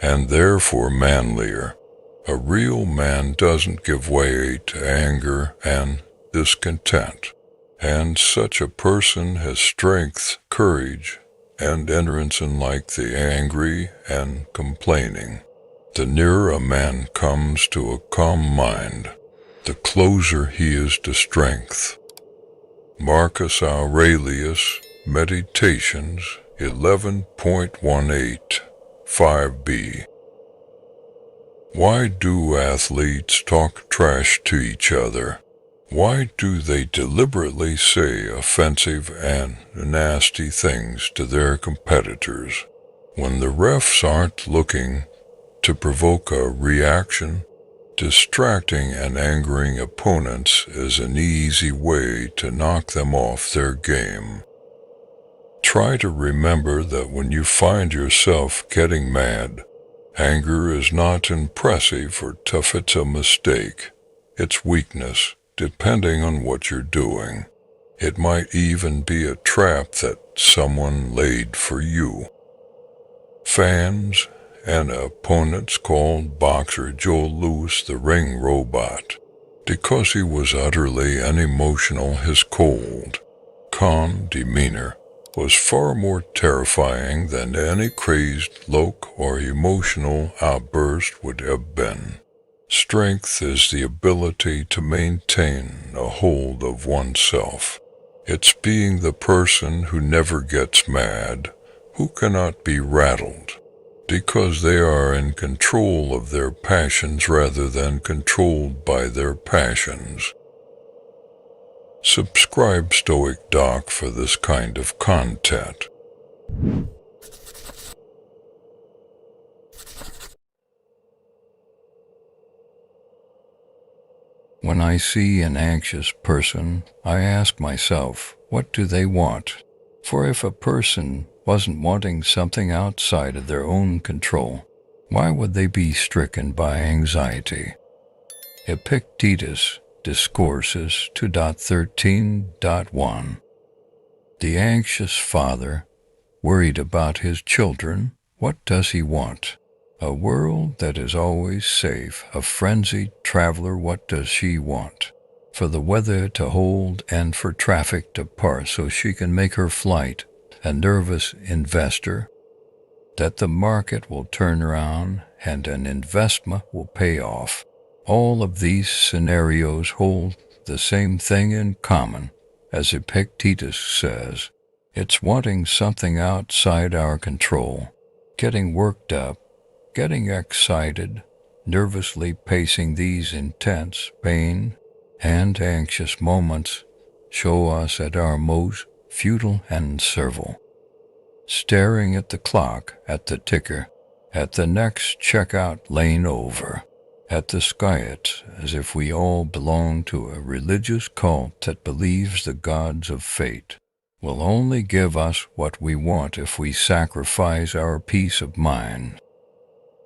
and therefore manlier. A real man doesn't give way to anger and discontent, and such a person has strength, courage, and endurance, unlike the angry and complaining. The nearer a man comes to a calm mind, the closer he is to strength. Marcus Aurelius, Meditations 11.18, 5b. Why do athletes talk trash to each other? Why do they deliberately say offensive and nasty things to their competitors when the refs aren't looking to provoke a reaction? Distracting and angering opponents is an easy way to knock them off their game. Try to remember that when you find yourself getting mad, anger is not impressive or tough. It's a mistake. It's weakness, depending on what you're doing. It might even be a trap that someone laid for you. Fans and opponents called boxer Joe Louis the ring robot because he was utterly unemotional. His cold, calm demeanor was far more terrifying than any crazed look or emotional outburst would have been. Strength is the ability to maintain a hold of oneself. It's being the person who never gets mad, who cannot be rattled, because they are in control of their passions rather than controlled by their passions. Subscribe Stoic Doc for this kind of content. When I see an anxious person, I ask myself, what do they want? For if a person wasn't wanting something outside of their own control, why would they be stricken by anxiety? Epictetus Discourses 2.13.1. The anxious father, worried about his children, what does he want? A world that is always safe. A frenzied traveler, what does she want? For the weather to hold and for traffic to pass so she can make her flight. A nervous investor, that the market will turn around and an investment will pay off. All of these scenarios hold the same thing in common. As Epictetus says, it's wanting something outside our control, getting worked up, getting excited, nervously pacing. These intense pain and anxious moments show us at our most futile and servile. Staring at the clock, at the ticker, at the next checkout lane over, at the skies, as if we all belong to a religious cult that believes the gods of fate will only give us what we want if we sacrifice our peace of mind.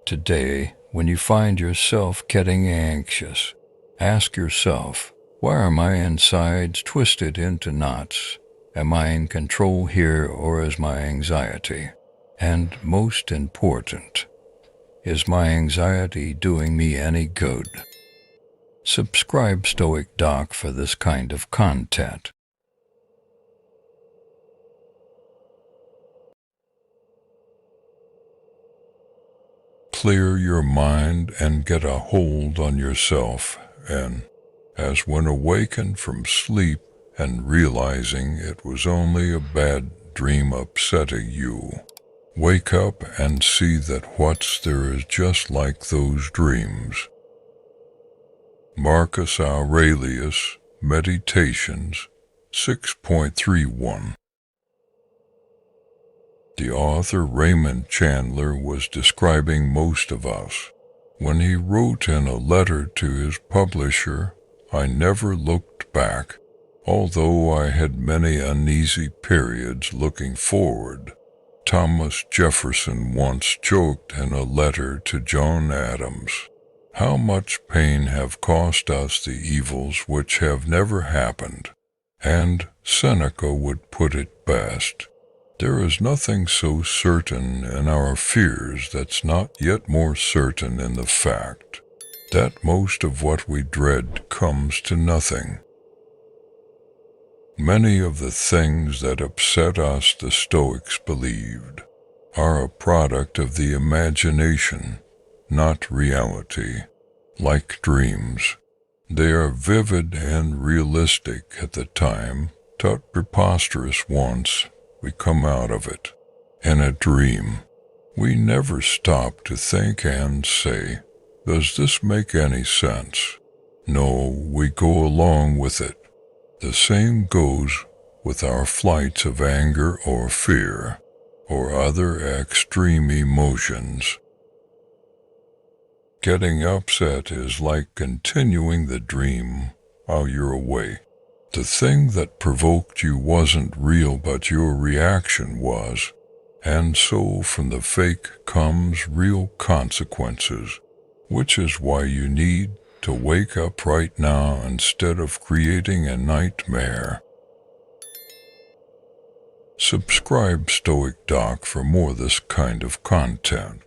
Today, when you find yourself getting anxious, ask yourself, why are my insides twisted into knots? Am I in control here, or is my anxiety? And most important, is my anxiety doing me any good? Subscribe Stoic Doc for this kind of content. Clear your mind and get a hold on yourself, and as when awakened from sleep and realizing it was only a bad dream upsetting you, wake up and see that what's there is just like those dreams. Marcus Aurelius, Meditations 6.31. The author Raymond Chandler was describing most of us when he wrote in a letter to his publisher, "I never looked back, although I had many uneasy periods looking forward." Thomas Jefferson once joked in a letter to John Adams, "How much pain have cost us the evils which have never happened." And Seneca would put it best, "There is nothing so certain in our fears that's not yet more certain in the fact that most of what we dread comes to nothing." Many of the things that upset us, the Stoics believed, are a product of the imagination, not reality. Like dreams, they are vivid and realistic at the time, thought preposterous once we come out of it. In a dream, we never stop to think and say, "Does this make any sense?" No, we go along with it. The same goes with our flights of anger or fear, or other extreme emotions. Getting upset is like continuing the dream while you're awake. The thing that provoked you wasn't real, but your reaction was, and so from the fake comes real consequences, which is why you need to wake up right now instead of creating a nightmare. Subscribe Stoic Doc for more this kind of content.